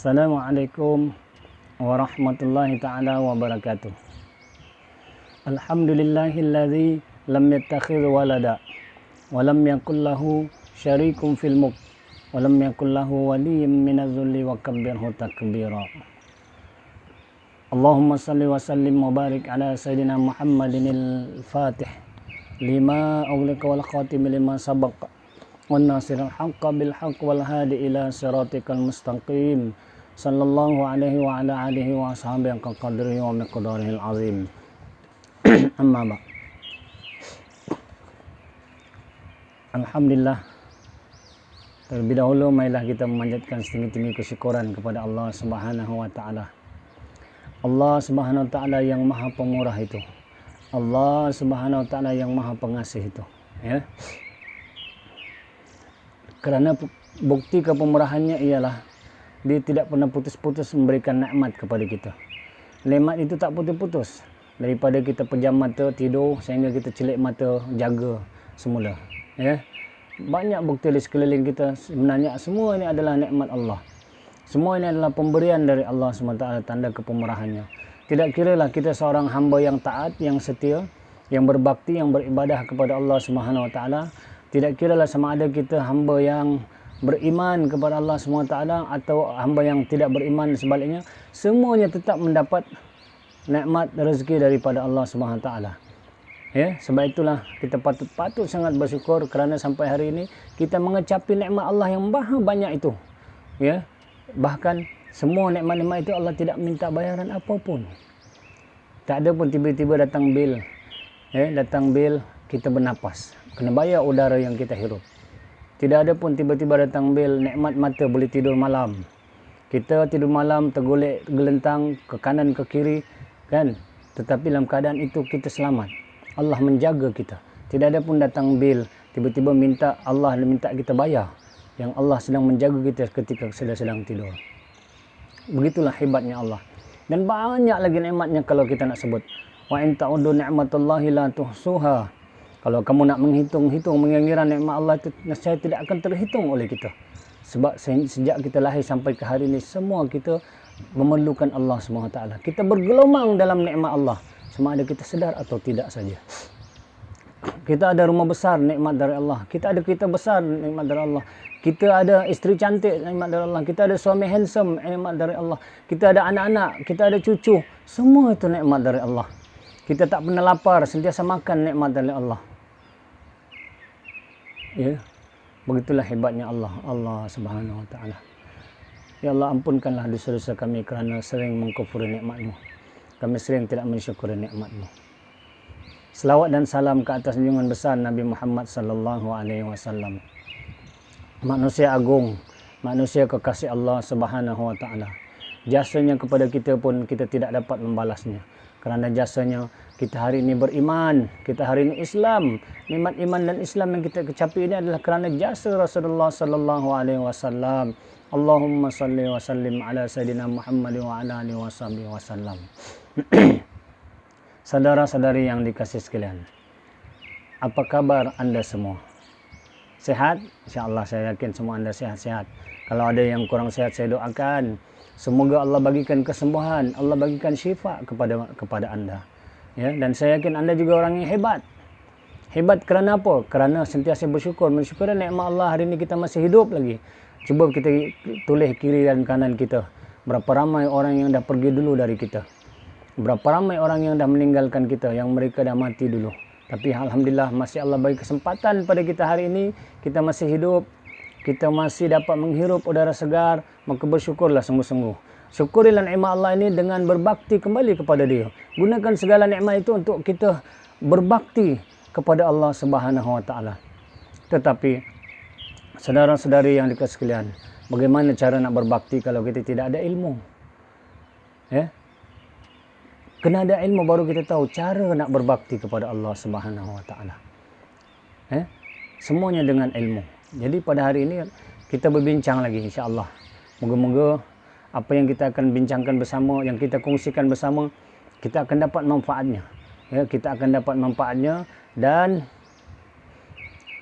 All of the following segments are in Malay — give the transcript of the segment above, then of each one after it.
Assalamualaikum warahmatullahi ta'ala wabarakatuh. Alhamdulillahilladzi lam yattakhidh walada wa lam yakul lahu syarikun fil mulk wa lam yakul lahu waliyyun minadh-dhulli wa kabbirhu takbira. Allahumma salli wa sallim wa barik ala sayyidina Muhammadinil Fatih lima ughliqa wal khatim lima sabaqa wan nasiril haqqa bil haqq wal hadi ila siratikal mustaqim sallallahu alaihi wa ala alihi wa ashabihi qadrihi wa miqdarihil azim. Amma ba. Alhamdulillah, terlebih dahulu marilah kita memanjatkan setinggi-tinggi kesyukuran kepada Allah Subhanahu wa taala. Allah Subhanahu wa taala yang Maha Pemurah itu. Allah Subhanahu wa taala yang Maha Pengasih itu, ya. Kerana bukti kepemurahannya ialah dia tidak pernah putus-putus memberikan nikmat kepada kita. Nikmat itu tak putus-putus. Daripada kita pejam mata tidur sehingga kita celik mata jaga semula, ya. Banyak bukti di sekeliling kita, sebenarnya semua ini adalah nikmat Allah. Semua ini adalah pemberian dari Allah SWT, tanda kepemurahannya. Tidak kiralah kita seorang hamba yang taat, yang setia, yang berbakti, yang beribadah kepada Allah SWT. Tidak kiralah sama ada kita hamba yang beriman kepada Allah SWT atau hamba yang tidak beriman sebaliknya. Semuanya tetap mendapat nikmat rezeki daripada Allah SWT. Ya, sebab itulah kita patut sangat bersyukur kerana sampai hari ini kita mengecapi nikmat Allah yang maha banyak itu. Ya, bahkan semua nikmat-nikmat itu Allah tidak minta bayaran apapun. Tak ada pun tiba-tiba datang bil. Ya, datang bil kita bernapas, kena bayar udara yang kita hirup. Tidak ada pun tiba-tiba datang bil nikmat mata boleh tidur malam. Kita tidur malam tergolek gelentang ke kanan ke kiri, kan? Tetapi dalam keadaan itu kita selamat. Allah menjaga kita. Tidak ada pun datang bil tiba-tiba Allah minta kita bayar, yang Allah sedang menjaga kita ketika sedang tidur. Begitulah hebatnya Allah. Dan banyak lagi nikmatnya kalau kita nak sebut. Wa in ta'uddu ni'matallahi la tuhsuha. Kalau kamu nak menghitung-hitung, mengira nikmat Allah itu nescaya tidak akan terhitung oleh kita. Sebab sejak kita lahir sampai ke hari ini, semua kita memerlukan Allah SWT. Kita bergelumang dalam nikmat Allah, sama ada kita sedar atau tidak saja. Kita ada rumah besar, nikmat dari Allah. Kita ada kereta besar, nikmat dari Allah. Kita ada isteri cantik, nikmat dari Allah. Kita ada suami handsome, nikmat dari Allah. Kita ada anak-anak, kita ada cucu. Semua itu nikmat dari Allah. Kita tak pernah lapar, sentiasa makan, nikmat dari Allah. Ya, begitulah hebatnya Allah, Allah Subhanahu wa taala. Ya Allah, ampunkanlah dosa-dosa kami kerana sering mengkufuri nikmat-Mu. Kami sering tidak mensyukuri nikmat-Mu. Selawat dan salam ke atas junjungan besar Nabi Muhammad sallallahu alaihi wasallam. Manusia agung, manusia kekasih Allah Subhanahu wa taala. Jasanya kepada kita pun kita tidak dapat membalasnya. Kerana jasanya kita hari ini beriman, kita hari ini Islam. Nikmat iman dan Islam yang kita kecapi ini adalah kerana jasa Rasulullah sallallahu alaihi wasallam. Allahumma salli wa sallim ala sayyidina Muhammad wa ala alihi wasallam. Saudara-saudari yang dikasihi sekalian, apa kabar anda semua? Sehat? InsyaAllah saya yakin semua anda sehat-sehat. Kalau ada yang kurang sehat, saya doakan semoga Allah bagikan kesembuhan, Allah bagikan syifa kepada anda. Ya, dan saya yakin anda juga orang yang hebat. Hebat kerana apa? Kerana sentiasa bersyukur. Mensyukuri nikmat Allah, hari ini kita masih hidup lagi. Cuba kita tulis kiri dan kanan kita. Berapa ramai orang yang dah pergi dulu dari kita. Berapa ramai orang yang dah meninggalkan kita, yang mereka dah mati dulu. Tapi alhamdulillah masih Allah bagi kesempatan pada kita hari ini. Kita masih hidup. Kita masih dapat menghirup udara segar. Maka bersyukurlah sungguh-sungguh. Syukurilah nikmat Allah ini dengan berbakti kembali kepada Dia. Gunakan segala nikmat itu untuk kita berbakti kepada Allah Subhanahu wa taala. Tetapi saudara-saudari yang dikasihi sekalian, bagaimana cara nak berbakti kalau kita tidak ada ilmu? Ya. Kena ada ilmu baru kita tahu cara nak berbakti kepada Allah Subhanahu wa taala. Ya. Semuanya dengan ilmu. Jadi pada hari ini kita berbincang lagi insya-Allah. Moga-moga apa yang kita akan bincangkan bersama, yang kita kongsikan bersama, kita akan dapat manfaatnya. Ya, kita akan dapat manfaatnya dan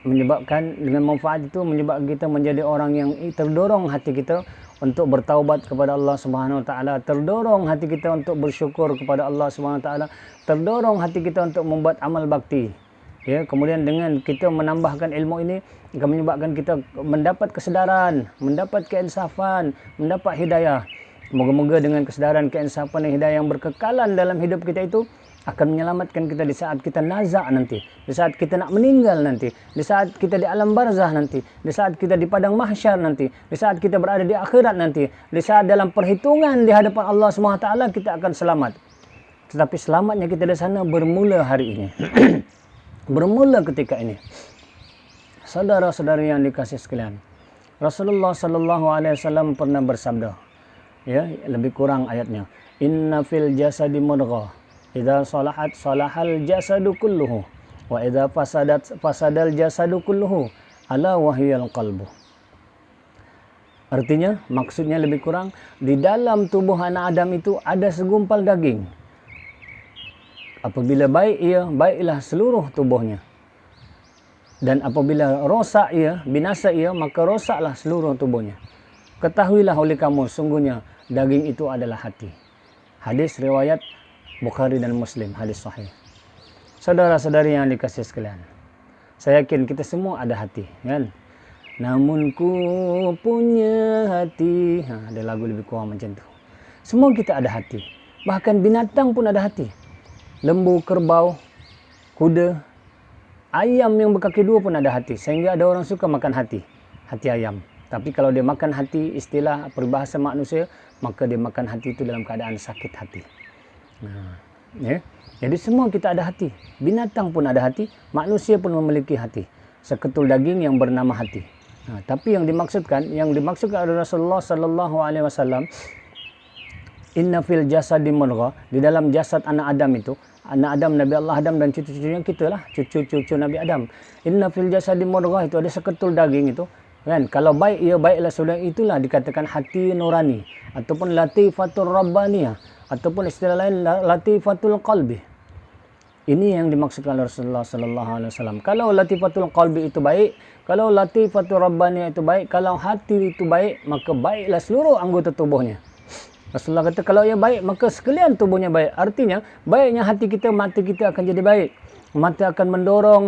menyebabkan dengan manfaat itu menyebabkan kita menjadi orang yang terdorong hati kita untuk bertaubat kepada Allah Subhanahu Wa Taala, terdorong hati kita untuk bersyukur kepada Allah Subhanahu Wa Taala, terdorong hati kita untuk membuat amal bakti. Ya, kemudian dengan kita menambahkan ilmu ini akan menyebabkan kita mendapat kesedaran, mendapat keinsafan, mendapat hidayah. Moga-moga dengan kesedaran, keinsafan dan hidayah yang berkekalan dalam hidup kita itu akan menyelamatkan kita di saat kita nazak nanti, di saat kita nak meninggal nanti, di saat kita di alam barzah nanti, di saat kita di padang mahsyar nanti, di saat kita berada di akhirat nanti, di saat dalam perhitungan di hadapan Allah SWT kita akan selamat. Tetapi selamatnya kita di sana bermula hari ini. Bermula ketika ini. Saudara-saudari yang dikasihi sekalian, Rasulullah sallallahu alaihi wasallam pernah bersabda, ya, lebih kurang ayatnya, inna fil jasadi mudghah idza salahat salahal jasadu kulluhu wa idza fasadat fasadal jasadu kulluhu ala wahyal qalbu. Artinya, maksudnya lebih kurang, di dalam tubuh anak Adam itu ada segumpal daging. Apabila baik ia, baiklah seluruh tubuhnya. Dan apabila rosak ia, binasa ia, maka rosaklah seluruh tubuhnya. Ketahuilah oleh kamu, sungguhnya daging itu adalah hati. Hadis riwayat Bukhari dan Muslim, hadis sahih. Saudara-saudari yang dikasihi sekalian, saya yakin kita semua ada hati, kan? Namun ku punya hati. Ada lagu lebih kurang macam tu. Semua kita ada hati. Bahkan binatang pun ada hati. Lembu, kerbau, kuda, ayam yang berkaki dua pun ada hati. Sehingga ada orang suka makan hati ayam. Tapi kalau dia makan hati, istilah peribahasa manusia, maka dia makan hati itu dalam keadaan sakit hati. Ya. Jadi semua kita ada hati. Binatang pun ada hati, manusia pun memiliki hati. Seketul daging yang bernama hati. Tapi yang dimaksudkan oleh Rasulullah sallallahu alaihi wasallam, inna fil jasadi mudghah, di dalam jasad anak Adam itu, anak Adam, Nabi Allah Adam dan cucu-cucunya kita lah, cucu-cucu Nabi Adam. Inna fil jasadi mudghah, itu ada seketul daging itu, kan? Kalau baik ia baiklah, sudah itulah dikatakan hati nurani ataupun latifatul rabbaniyah ataupun istilah lain latifatul qalbi. Ini yang dimaksudkan oleh Rasulullah sallallahu alaihi wasallam. Kalau latifatul qalbi itu baik, kalau latifatul rabbaniyah itu baik, kalau hati itu baik, maka baiklah seluruh anggota tubuhnya. Rasulullah kata kalau ia baik maka sekalian tubuhnya baik. Artinya baiknya hati kita, mata kita akan jadi baik. Mata akan mendorong,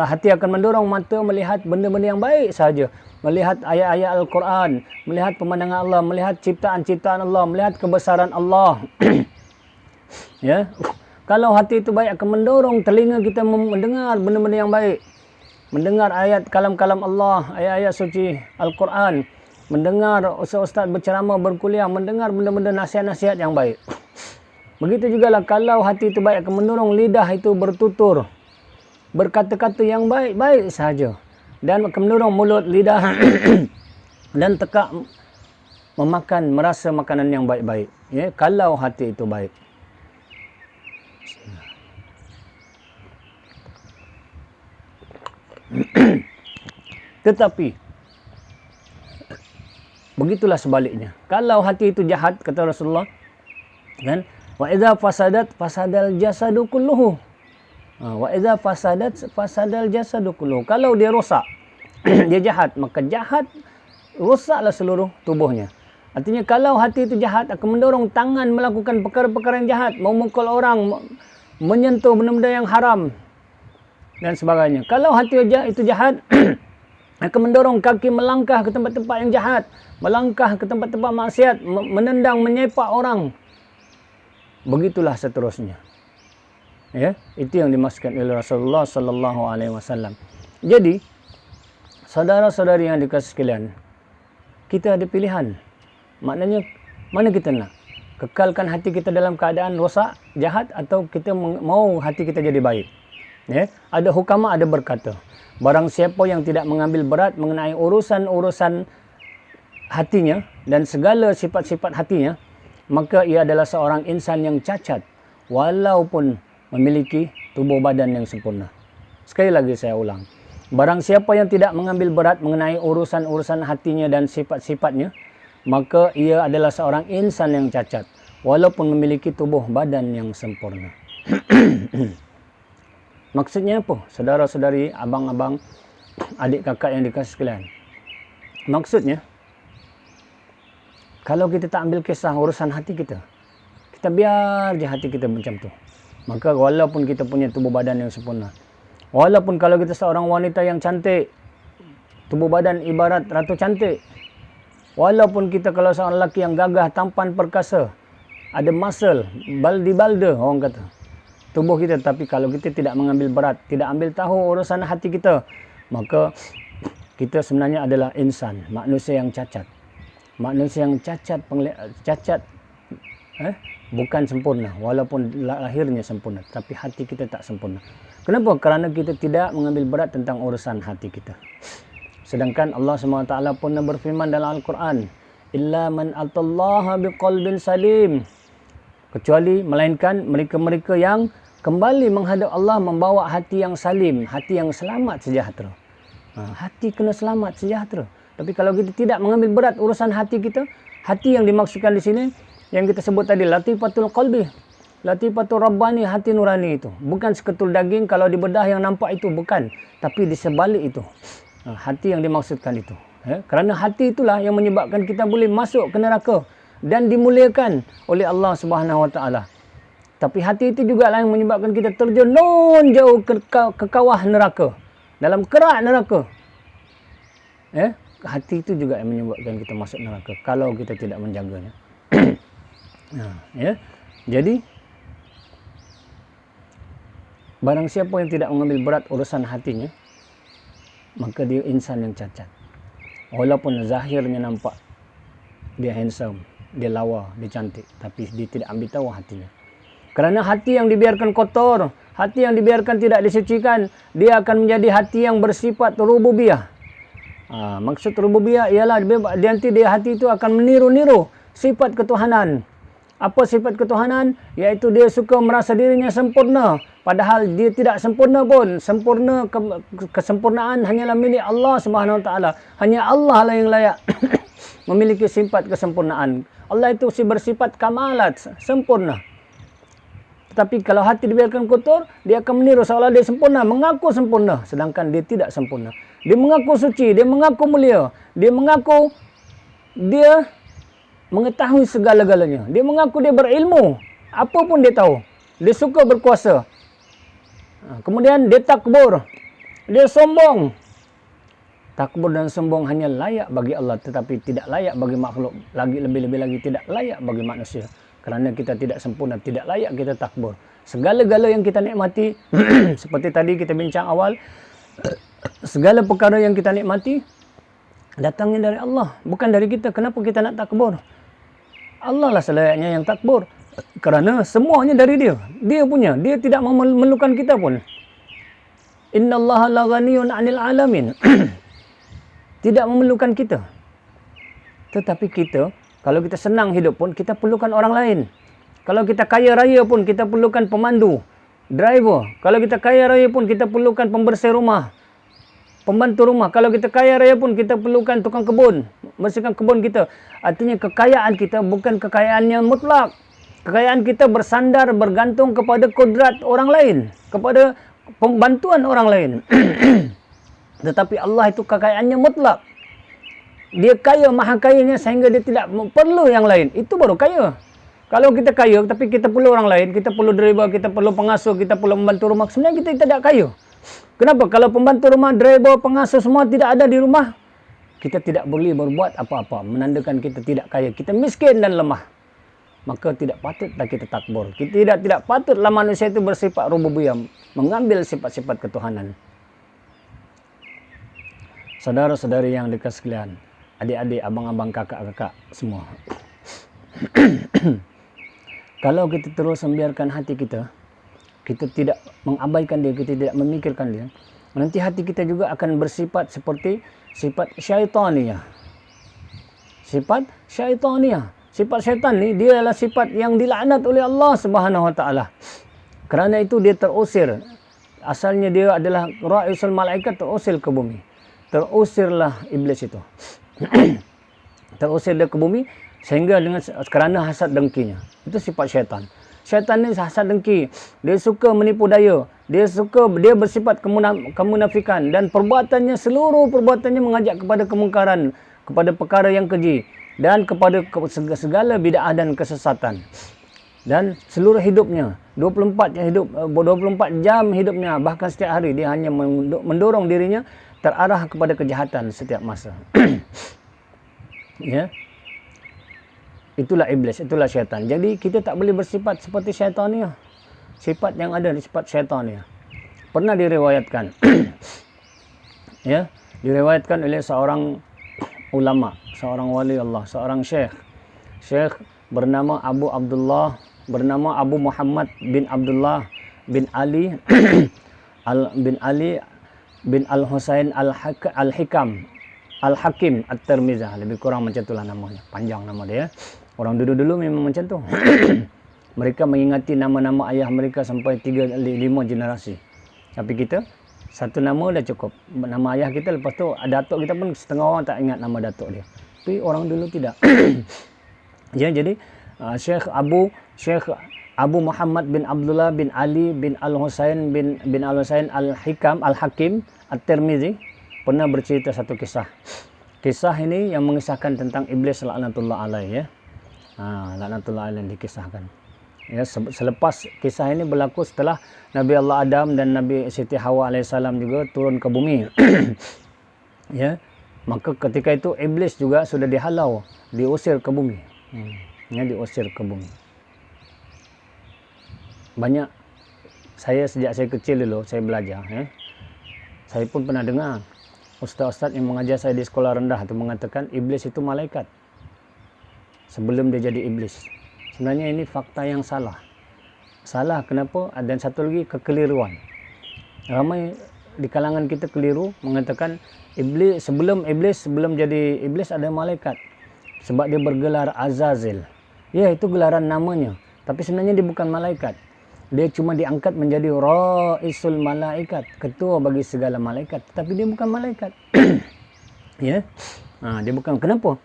hati akan mendorong mata melihat benda-benda yang baik sahaja. Melihat ayat-ayat Al-Quran, melihat pemandangan Allah, melihat ciptaan-ciptaan Allah, melihat kebesaran Allah. Ya. Kalau hati itu baik akan mendorong telinga kita mendengar benda-benda yang baik. Mendengar ayat kalam-kalam Allah, ayat-ayat suci Al-Quran. Mendengar ustaz-ustaz berceramah, berkuliah, mendengar benda-benda nasihat-nasihat yang baik. Begitu jugalah kalau hati itu baik akan mendorong lidah itu bertutur, berkata-kata yang baik-baik sahaja. Dan akan mendorong mulut, lidah dan tekak memakan, merasa makanan yang baik-baik. Ya, kalau hati itu baik. Tetapi begitulah sebaliknya. Kalau hati itu jahat, kata Rasulullah, kan? Wa idza fasadat fasadal jasadu kulluhu. Wa idza fasadat fasadal jasadu kulluhu. Kalau dia rosak, dia jahat, maka jahat rosaklah seluruh tubuhnya. Artinya kalau hati itu jahat akan mendorong tangan melakukan perkara-perkara yang jahat, memukul orang, menyentuh benda-benda yang haram dan sebagainya. Kalau hati itu jahat akan mendorong kaki melangkah ke tempat-tempat yang jahat, melangkah ke tempat-tempat maksiat, menendang, menyepak orang. Begitulah seterusnya. Ya, itu yang dimaksudkan oleh Rasulullah sallallahu alaihi wasallam. Jadi, saudara-saudari yang dikasihi sekalian, kita ada pilihan. Maknanya mana kita nak? Kekalkan hati kita dalam keadaan rosak, jahat, atau kita mau hati kita jadi baik. Ya, ada hukama ada berkata, barang siapa yang tidak mengambil berat mengenai urusan-urusan hatinya dan segala sifat-sifat hatinya, maka ia adalah seorang insan yang cacat walaupun memiliki tubuh badan yang sempurna. Sekali lagi saya ulang. Barang siapa yang tidak mengambil berat mengenai urusan-urusan hatinya dan sifat-sifatnya, maka ia adalah seorang insan yang cacat walaupun memiliki tubuh badan yang sempurna. Maksudnya apa? Saudara-saudari, abang-abang adik kakak yang dikasih sekalian, maksudnya kalau kita tak ambil kisah urusan hati kita, kita biar je hati kita macam tu, maka walaupun kita punya tubuh badan yang sempurna, walaupun kalau kita seorang wanita yang cantik, tubuh badan ibarat ratu cantik, walaupun kita kalau seorang lelaki yang gagah, tampan, perkasa, ada muscle, baldi-balda orang kata tubuh kita, tapi kalau kita tidak mengambil berat, tidak ambil tahu urusan hati kita, maka kita sebenarnya adalah insan, manusia yang cacat. Manusia yang cacat, bukan sempurna, walaupun lahirnya sempurna, tapi hati kita tak sempurna. Kenapa? Kerana kita tidak mengambil berat tentang urusan hati kita. Sedangkan Allah SWT pun berfirman dalam Al-Quran, illa man atallaha biqalbin salim, kecuali melainkan mereka-mereka yang kembali menghadap Allah membawa hati yang salim, hati yang selamat sejahtera. Hati kena selamat sejahtera. Tapi kalau kita tidak mengambil berat urusan hati kita, hati yang dimaksudkan di sini yang kita sebut tadi, latifatul qalbi, latifatul rabbani, hati nurani itu. Bukan seketul daging kalau dibedah yang nampak itu, bukan. Tapi di sebalik itu, hati yang dimaksudkan itu. Kerana hati itulah yang menyebabkan kita boleh masuk ke neraka dan dimuliakan oleh Allah Subhanahu Wa Taala. Tapi hati itu juga lah yang menyebabkan kita terjun jauh ke kawah neraka, dalam kerak neraka. Hati itu juga yang menyebabkan kita masuk neraka kalau kita tidak menjaganya. Jadi barang siapa yang tidak mengambil berat urusan hatinya, maka dia insan yang cacat. Walaupun zahirnya nampak dia handsome, dia lawa, dia cantik, tapi dia tidak ambil tahu hatinya. Kerana hati yang dibiarkan kotor, hati yang dibiarkan tidak disucikan, dia akan menjadi hati yang bersifat rububiyah. Maksud rububiyah ialah dia hati itu akan meniru-niru sifat ketuhanan. Apa sifat ketuhanan? Iaitu dia suka merasa dirinya sempurna, padahal dia tidak sempurna pun. Kesempurnaan hanyalah milik Allah Subhanahu Wa Taala. Hanya Allah lah yang layak memiliki sifat kesempurnaan. Allah itu bersifat kamalat, sempurna. Tetapi kalau hati dibiarkan kotor, dia akan meniru seolah dia sempurna, mengaku sempurna, sedangkan dia tidak sempurna. Dia mengaku suci, dia mengaku mulia, dia mengaku dia mengetahui segala-galanya. Dia mengaku dia berilmu, apa pun dia tahu. Dia suka berkuasa. Kemudian dia takbur, dia sombong. Takbur dan sombong hanya layak bagi Allah, tetapi tidak layak bagi makhluk. Lebih-lebih lagi tidak layak bagi manusia. Kerana kita tidak sempurna, tidak layak kita takbur. Segala-gala yang kita nikmati, seperti tadi kita bincang awal, segala perkara yang kita nikmati, datangnya dari Allah, bukan dari kita. Kenapa kita nak takbur? Allah lah selayaknya yang takbur. Kerana semuanya dari dia. Dia punya. Dia tidak memerlukan kita pun. Innallaha la ghaniyun 'anil 'alamin. Tidak memerlukan kita. Tetapi kita, kalau kita senang hidup pun, kita perlukan orang lain. Kalau kita kaya raya pun, kita perlukan pemandu, driver. Kalau kita kaya raya pun, kita perlukan pembersih rumah, pembantu rumah. Kalau kita kaya raya pun, kita perlukan tukang kebun, bersihkan kebun kita. Artinya kekayaan kita bukan kekayaan yang mutlak. Kekayaan kita bersandar, bergantung kepada kodrat orang lain, kepada pembantuan orang lain. Tetapi Allah itu kekayaannya mutlak. Dia kaya, maha kayanya, sehingga dia tidak perlu yang lain. Itu baru kaya. Kalau kita kaya, tapi kita perlu orang lain, kita perlu driver, kita perlu pengasuh, kita perlu pembantu rumah, sebenarnya kita tidak kaya. Kenapa? Kalau pembantu rumah, driver, pengasuh semua tidak ada di rumah, kita tidak boleh berbuat apa-apa, menandakan kita tidak kaya, kita miskin dan lemah. Maka tidak patutlah kita takbur. Kita tidak patutlah manusia itu bersifat rububiyah, mengambil sifat-sifat ketuhanan. Saudara-saudari yang dikasihi sekalian, adik-adik, abang-abang, kakak-kakak semua. Kalau kita terus membiarkan hati kita, kita tidak mengabaikan dia, kita tidak memikirkan dia, nanti hati kita juga akan bersifat seperti sifat syaitaniyah. Sifat syaitaniyah. Sifat syaitan ni dia adalah sifat yang dilaknat oleh Allah Subhanahu Wa Taala. Kerana itu dia terusir. Asalnya dia adalah ra'isul malaikat, terusir ke bumi. Terusirlah iblis itu. Terusir dia ke bumi sehingga kerana hasad dengkinya. Itu sifat syaitan. Syaitan ni hasad dengki. Dia suka menipu daya. Dia bersifat kemunafikan dan seluruh perbuatannya mengajak kepada kemungkaran, kepada perkara yang keji dan kepada segala bid'ah dan kesesatan. Dan seluruh hidupnya 24 jam hidupnya, bahkan setiap hari dia hanya mendorong dirinya terarah kepada kejahatan setiap masa. Ya. Itulah iblis, itulah syaitan. Jadi kita tak boleh bersifat seperti syaitan ni. Sifat yang ada di sifat syaitan ni. Pernah diriwayatkan ya, diriwayatkan oleh seorang ulama, seorang wali Allah, seorang syekh bernama Abu Muhammad bin Abdullah bin Ali bin Al-Husain Al-Hakim At-Tirmizah, lebih kurang macam itulah namanya, panjang nama dia. Orang dulu-dulu memang macam tu. Mereka mengingati nama-nama ayah mereka sampai 3-5 generasi. Tapi kita satu nama dah cukup. Nama ayah kita, lepas tu datuk kita pun setengah orang tak ingat nama datuk dia. Tapi orang dulu tidak. Ya, jadi Syekh Abu Muhammad bin Abdullah bin Ali bin Al-Husain bin Al-Husain Al-Hakim At-Tirmizi pernah bercerita satu kisah. Kisah ini yang mengisahkan tentang iblis laknatullah alaih, ya. Laknatullah alaih dikisahkan. Ya, selepas kisah ini berlaku setelah Nabi Allah Adam dan Nabi Siti Hawa alaihissalam juga turun ke bumi. Ya, maka ketika itu iblis juga sudah dihalau, diusir ke bumi. Ya, diusir ke bumi. Banyak sejak saya kecil dulu saya belajar, ya. Saya pun pernah dengar ustaz-ustaz yang mengajar saya di sekolah rendah itu mengatakan iblis itu malaikat sebelum dia jadi iblis. Sebenarnya ini fakta yang salah. Salah kenapa? Dan satu lagi kekeliruan. Ramai di kalangan kita keliru mengatakan sebelum jadi iblis ada malaikat. Sebab dia bergelar Azazel. Ya, itu gelaran namanya. Tapi sebenarnya dia bukan malaikat. Dia cuma diangkat menjadi Ra'isul Malaikat, ketua bagi segala malaikat. Tapi dia bukan malaikat. Ya. Dia bukan. Kenapa?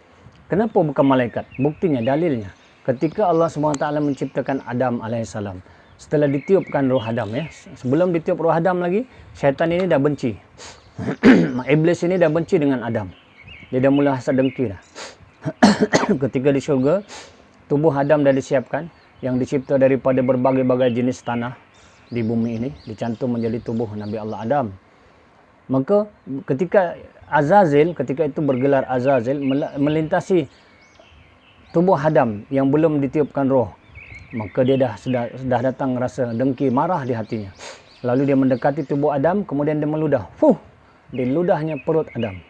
Kenapa bukan malaikat? Buktinya, dalilnya. Ketika Allah SWT menciptakan Adam alaihissalam, setelah ditiupkan roh Adam, ya, sebelum ditiup roh Adam lagi, syaitan ini dah benci. Iblis ini dah benci dengan Adam. Dia dah mula hasad dengki dah. Ketika di syurga, tubuh Adam dah disiapkan, yang dicipta daripada berbagai-bagai jenis tanah di bumi ini, dicantum menjadi tubuh Nabi Allah Adam. Maka ketika itu bergelar Azazel melintasi tubuh Adam yang belum ditiupkan roh, maka dia sudah datang rasa dengki, marah di hatinya. Lalu dia mendekati tubuh Adam, kemudian dia meludah. Di ludahnya perut Adam.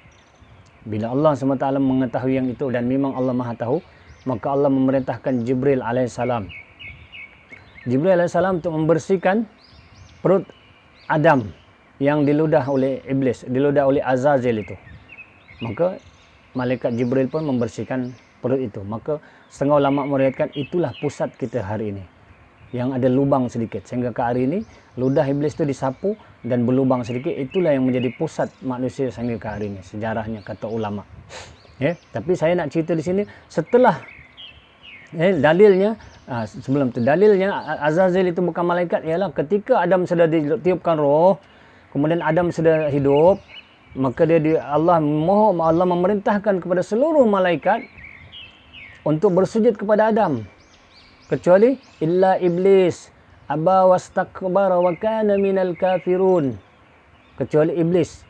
Bila Allah SWT mengetahui yang itu, dan memang Allah Maha tahu, maka Allah memerintahkan Jibril alaihissalam. Jibril alaihissalam untuk membersihkan perut Adam yang diludah oleh iblis, diludah oleh Azazel itu. Maka malaikat Jibril pun membersihkan perut itu. Maka setengah ulama meriwayatkan itulah pusat kita hari ini, yang ada lubang sedikit, sehingga ke hari ini ludah iblis itu disapu dan berlubang sedikit. Itulah yang menjadi pusat manusia sehingga ke hari ini, sejarahnya kata ulama. Ya, tapi saya nak cerita di sini setelah dalilnya. Sebelum itu dalilnya Azazel itu bukan malaikat ialah ketika Adam sudah ditiupkan roh, kemudian Adam sudah hidup, maka Allah memerintahkan kepada seluruh malaikat untuk bersujud kepada Adam, kecuali illa iblis aba wastakbara wa kana minal kafirun. Kecuali iblis,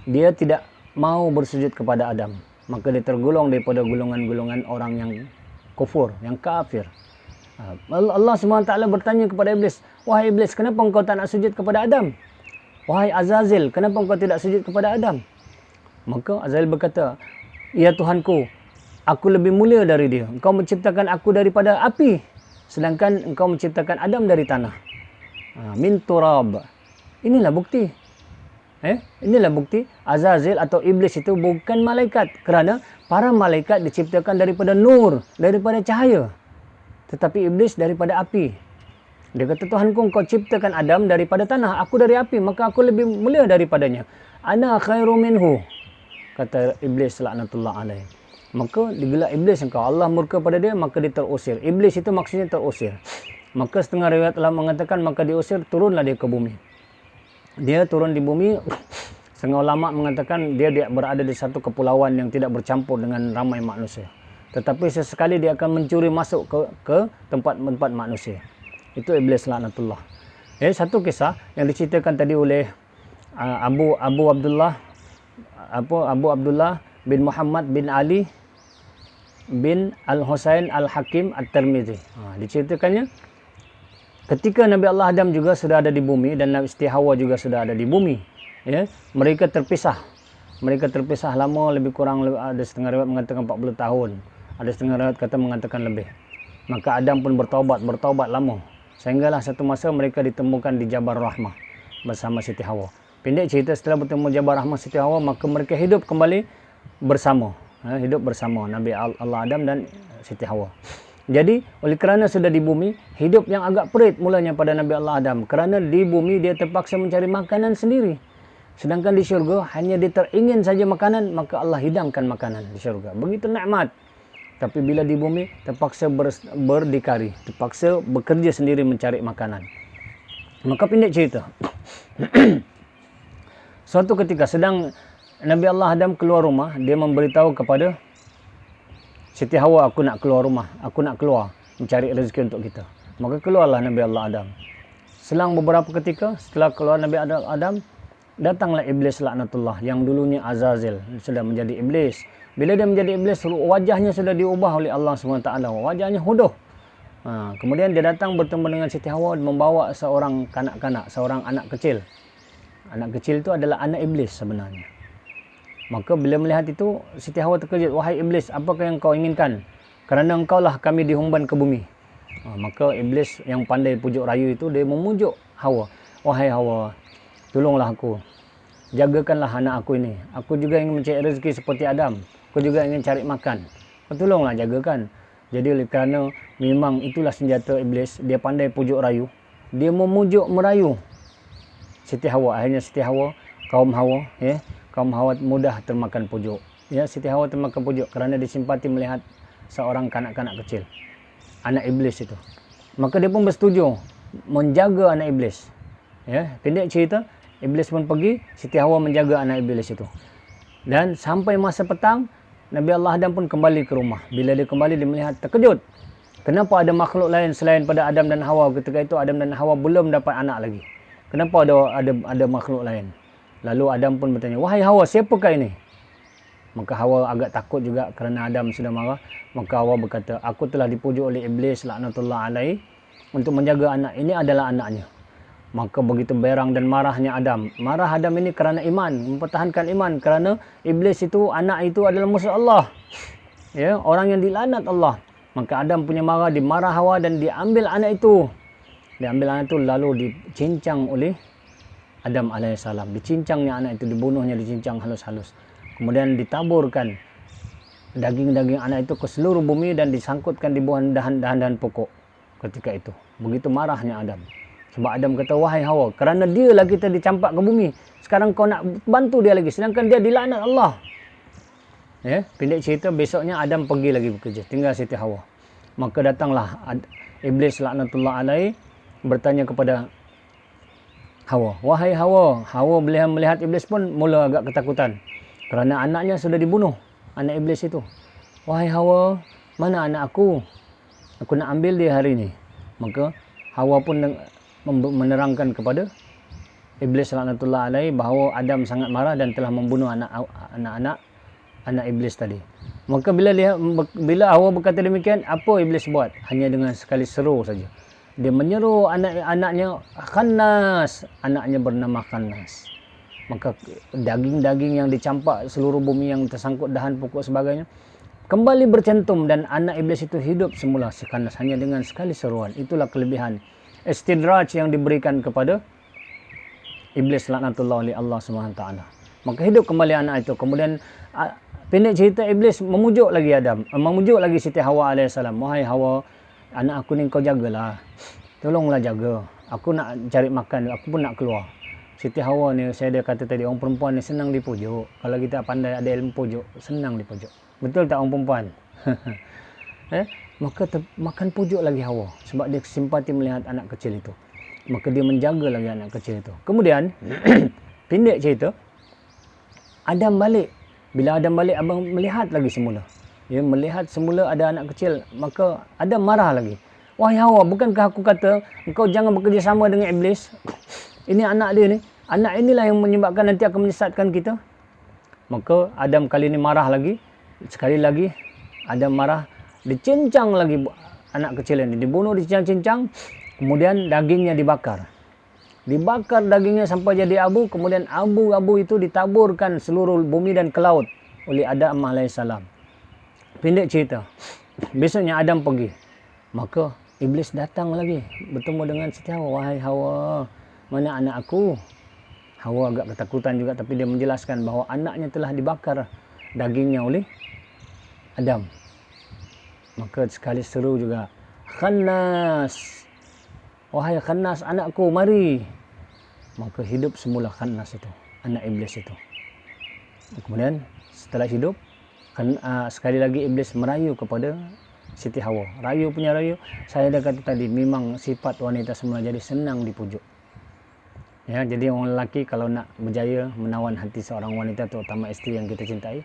dia tidak mau bersujud kepada Adam, maka dia tergolong daripada golongan-golongan orang yang kufur, yang kafir. Allah SWT bertanya kepada iblis, wahai iblis, kenapa engkau tak nak sujud kepada Adam? Wahai Azazel, kenapa engkau tidak sujud kepada Adam? Maka Azazel berkata, ya Tuhanku, aku lebih mulia dari dia. Engkau menciptakan aku daripada api, sedangkan engkau menciptakan Adam dari tanah. Min turab. Inilah bukti. Inilah bukti Azazel atau iblis itu bukan malaikat, kerana para malaikat diciptakan daripada nur, daripada cahaya. Tetapi iblis daripada api. Dia kata, Tuhanku, engkau ciptakan Adam daripada tanah, aku dari api, maka aku lebih mulia daripadanya. Ana khairu minhu, kata iblis laknatullah alaih. Maka digelar iblis engkau, Allah murka pada dia, maka dia terusir. Iblis itu maksudnya terusir. Maka setengah riwayat telah mengatakan, maka diusir, turunlah dia ke bumi. Dia turun di bumi. Setengah ulama mengatakan dia berada di satu kepulauan yang tidak bercampur dengan ramai manusia. Tetapi sesekali dia akan mencuri masuk ke tempat-tempat manusia. Itu iblis laknatullah. Satu kisah yang diceritakan tadi oleh Abu Abdullah bin Muhammad bin Ali bin Al-Husain Al-Hakim At-Tirmizi. Diceritakannya ketika Nabi Allah Adam juga sudah ada di bumi dan Nabi Siti Hawa juga sudah ada di bumi. Mereka terpisah. Mereka terpisah lama, lebih kurang ada setengah riwayat mengatakan 40 tahun. Ada setengah riwayat kata mengatakan lebih. Maka Adam pun bertaubat lama. Sehinggalah satu masa mereka ditemukan di Jabal Rahmah bersama Siti Hawa. Pendek cerita, setelah bertemu Jabal Rahmah Siti Hawa, maka mereka hidup kembali bersama. Hidup bersama Nabi Allah Adam dan Siti Hawa. Jadi, oleh kerana sudah di bumi, hidup yang agak perit mulanya pada Nabi Allah Adam. Kerana di bumi dia terpaksa mencari makanan sendiri. Sedangkan di syurga, hanya dia teringin saja makanan, maka Allah hidangkan makanan di syurga. Begitu nikmat. Tapi bila di bumi, terpaksa berdikari. Terpaksa bekerja sendiri mencari makanan. Maka pendek cerita. Suatu ketika sedang Nabi Allah Adam keluar rumah, dia memberitahu kepada Siti Hawa, aku nak keluar rumah, aku nak keluar mencari rezeki untuk kita. Maka keluarlah Nabi Allah Adam. Selang beberapa ketika setelah keluar Nabi Adam, datanglah iblis laknatullah yang dulunya Azazil, sudah menjadi iblis. Bila dia menjadi iblis, wajahnya sudah diubah oleh Allah SWT. Wajahnya huduh. Kemudian dia datang bertemu dengan Siti Hawa, membawa seorang kanak-kanak, seorang anak kecil. Anak kecil itu adalah anak iblis sebenarnya. Maka bila melihat itu, Siti Hawa terkejut. Wahai iblis, apakah yang kau inginkan? Kerana engkaulah kami dihumban ke bumi. Maka iblis yang pandai pujuk rayu itu, dia memujuk Hawa. Wahai Hawa, tolonglah aku. Jagakanlah anak aku ini. Aku juga ingin mencari rezeki seperti Adam. Aku juga ingin cari makan. Tolonglah jagakan. Jadi oleh kerana memang itulah senjata iblis. Dia pandai pujuk rayu. Dia memujuk merayu Siti Hawa. Akhirnya Siti Hawa, kaum Hawa mudah termakan pujuk. Siti Hawa termakan pujuk kerana disimpati melihat seorang kanak-kanak kecil. Anak iblis itu. Maka dia pun bersetuju menjaga anak iblis. Pendek cerita, iblis pun pergi, Siti Hawa menjaga anak iblis itu. Dan sampai masa petang, Nabi Allah Adam pun kembali ke rumah. Bila dia kembali, dia melihat terkejut. Kenapa ada makhluk lain selain pada Adam dan Hawa? Ketika itu Adam dan Hawa belum dapat anak lagi. Kenapa ada makhluk lain? Lalu Adam pun bertanya, wahai Hawa, siapakah ini? Maka Hawa agak takut juga kerana Adam sudah marah. Maka Hawa berkata, aku telah dipujuk oleh iblis laknatullah alaihi untuk menjaga anak. Ini adalah anaknya. Maka begitu berang dan marahnya Adam. Marah Adam ini kerana iman, mempertahankan iman. Kerana iblis itu, anak itu adalah musuh Allah. Orang yang dilaknat Allah. Maka Adam punya marah, dimarah Hawa dan diambil anak itu. Diambil anak itu lalu dicincang oleh Adam AS. Dicincangnya anak itu, dibunuhnya, dicincang halus-halus. Kemudian ditaburkan daging-daging anak itu ke seluruh bumi dan disangkutkan di bawah dahan-dahan pokok ketika itu. Begitu marahnya Adam. Sebab Adam kata, wahai Hawa, kerana dia lah kita dicampak ke bumi. Sekarang kau nak bantu dia lagi. Sedangkan dia dilaknat Allah. Pendek cerita, besoknya Adam pergi lagi bekerja. Tinggal Siti Hawa. Maka datanglah iblis laknatullah alaihi bertanya kepada Hawa. Wahai Hawa. Hawa melihat iblis pun mula agak ketakutan. Kerana anaknya sudah dibunuh. Anak iblis itu. Wahai Hawa, mana anak aku? Aku nak ambil dia hari ini. Maka Hawa pun menerangkan kepada iblis laknatullah alaihi bahawa Adam sangat marah dan telah membunuh anak iblis tadi. Maka bila Hawa berkata demikian, apa iblis buat? Hanya dengan sekali seru saja. Dia menyeru anaknya Khannas, anaknya bernama Khannas. Maka daging-daging yang dicampak seluruh bumi yang tersangkut dahan pokok sebagainya kembali bercentum dan anak iblis itu hidup semula si Khannas hanya dengan sekali seruan. Itulah kelebihan istidraj yang diberikan kepada iblis laknatullah oleh Allah SWT. Maka hidup kembali anak itu. Kemudian pendek cerita, iblis memujuk lagi Adam, memujuk lagi Siti Hawa AS. Wahai Hawa, anak aku ni kau jagalah. Tolonglah jaga. Aku nak cari makan, aku pun nak keluar. Siti Hawa ni, saya ada kata tadi, orang perempuan ni senang dipujuk. Kalau kita pandai ada ilmu pujuk, senang dipujuk. Betul tak orang perempuan? Maka makan pujuk lagi Hawa sebab dia simpati melihat anak kecil itu. maka dia menjaga lagi anak kecil itu. Kemudian pendek cerita, Adam balik. Bila Adam balik, abang melihat lagi semula. Ya, melihat semula ada anak kecil, maka Adam marah lagi. Wahai Hawa, bukankah aku kata engkau jangan bekerjasama dengan iblis? Ini anak dia ni. Anak inilah yang menyebabkan nanti akan menyesatkan kita. Maka Adam kali ini marah lagi. Sekali lagi Adam marah, dicincang lagi anak kecil ini. Dibunuh, dicincang-cincang. Kemudian dagingnya dibakar. Dibakar dagingnya sampai jadi abu. Kemudian abu-abu itu ditaburkan seluruh bumi dan ke laut oleh Adam alaihissalam. Pendek cerita. Besoknya Adam pergi. Maka iblis datang lagi bertemu dengan Siti Hawa. Wahai Hawa, mana anak aku? Hawa agak ketakutan juga, tapi dia menjelaskan bahawa anaknya telah dibakar dagingnya oleh Adam. Maka sekali seru juga, Khannas, wahai Khannas anakku, mari. Maka hidup semula Khannas itu, anak iblis itu. Kemudian setelah hidup, sekali lagi iblis merayu kepada Siti Hawa. Rayu punya rayu, saya dah kata tadi, memang sifat wanita semula jadi senang dipujuk. Ya, jadi orang lelaki kalau nak berjaya menawan hati seorang wanita, terutama isteri yang kita cintai,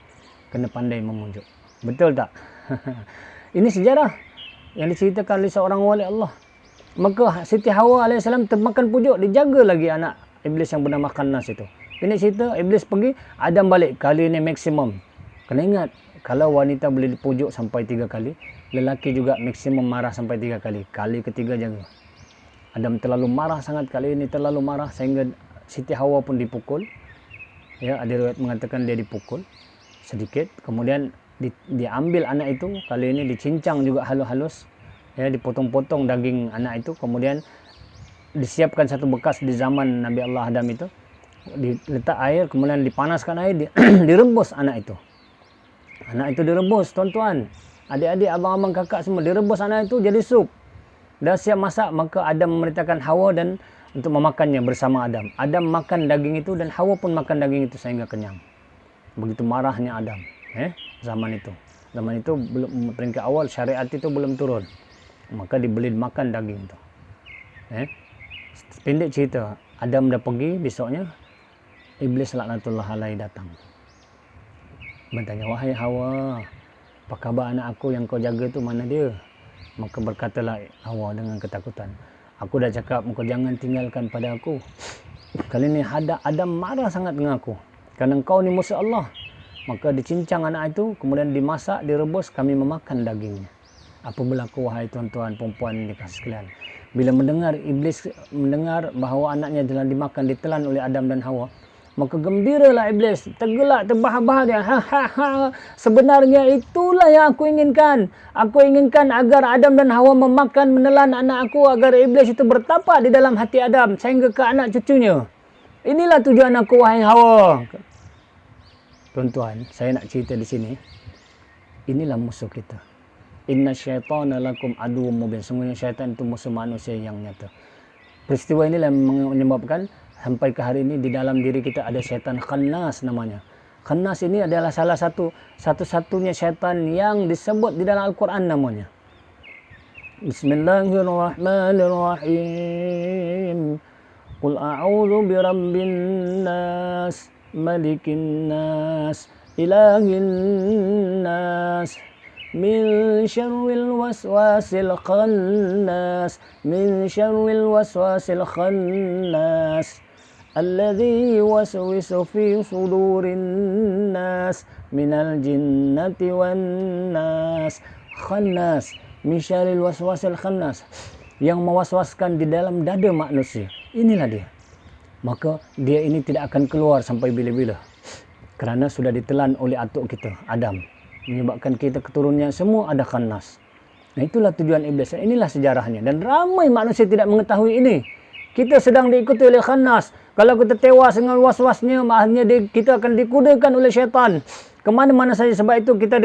kena pandai memujuk. Betul tak? Ini sejarah yang diceritakan oleh seorang wali Allah. Maka Siti Hawa alaihissalam termakan pujuk, dijaga lagi anak iblis yang bernama Khannas itu. Ini cerita, iblis pergi, Adam balik. Kali ini maksimum. Kena ingat, kalau wanita boleh dipujuk sampai 3 kali, lelaki juga maksimum marah sampai 3 kali. Kali ketiga jaga. Adam terlalu marah sangat, kali ini terlalu marah sehingga Siti Hawa pun dipukul. Ya, ada riwayat mengatakan dia dipukul sedikit. Kemudian diambil anak itu, kali ini dicincang juga halus-halus. Ya, dipotong-potong daging anak itu. Kemudian disiapkan satu bekas di zaman Nabi Allah Adam itu. Diletak air, kemudian dipanaskan air, direbus anak itu. Anak itu direbus, tuan-tuan, adik-adik, abang-abang, kakak semua, direbus anak itu jadi sup. Dah siap masak, maka Adam memerintahkan Hawa dan untuk memakannya bersama Adam. Adam makan daging itu dan Hawa pun makan daging itu sehingga kenyang. Begitu marahnya Adam. Zaman itu. Zaman itu belum, peringkat awal syariat itu belum turun. Maka dibeli makan daging itu. Pendek cerita, Adam dah pergi, besoknya iblis laknatullah alaihi datang. Bertanya, wahai Hawa, apa khabar anak aku yang kau jaga tu, mana dia? Maka berkatalah Hawa dengan ketakutan, aku dah cakap kau jangan tinggalkan pada aku. Kali ini Adam marah sangat dengan aku, kerana kau ni musuh Allah. Maka dicincang anak itu, kemudian dimasak, direbus, kami memakan dagingnya. Apa berlaku wahai tuan-tuan, perempuan ini kasih sekalian? Bila iblis mendengar bahawa anaknya telah dimakan, ditelan oleh Adam dan Hawa, maka gembiralah iblis, tergelak, terbahak-bahak dia. Sebenarnya itulah yang aku inginkan. Aku inginkan agar Adam dan Hawa memakan, menelan anak aku, agar iblis itu bertapak di dalam hati Adam sehingga ke anak cucunya. Inilah tujuan aku, wahai Hawa. Tuan-tuan, saya nak cerita di sini. Inilah musuh kita. Inna syaitana lakum aduwwum mubin. Sungguhnya syaitan itu musuh manusia yang nyata. Peristiwa inilah yang menyebabkan sampai ke hari ini di dalam diri kita ada syaitan Khannas namanya. Khannas ini adalah salah satu-satunya syaitan yang disebut di dalam Al-Quran namanya. Bismillahirrahmanirrahim. Qul a'udzu birabbin nas, malikin nas, ilahin nas, min syarril waswasil khannas, min syarril waswasil khannas, alladzi yuwaswisu fi sudurin nas, minal jinnati wan nas. Khannas, min syarril waswasil khannas, yang mewaswaskan di dalam dada manusia. Inilah dia. Maka dia ini tidak akan keluar sampai bila-bila, kerana sudah ditelan oleh atuk kita Adam, menyebabkan kita keturunannya semua ada Khannas. Nah, itulah tujuan iblis. Inilah sejarahnya, dan ramai manusia tidak mengetahui ini. Kita sedang diikuti oleh Khannas. Kalau kita tewas dengan was-wasnya, maknanya kita akan dikudakan oleh syaitan ke mana-mana saja. Sebab itu kita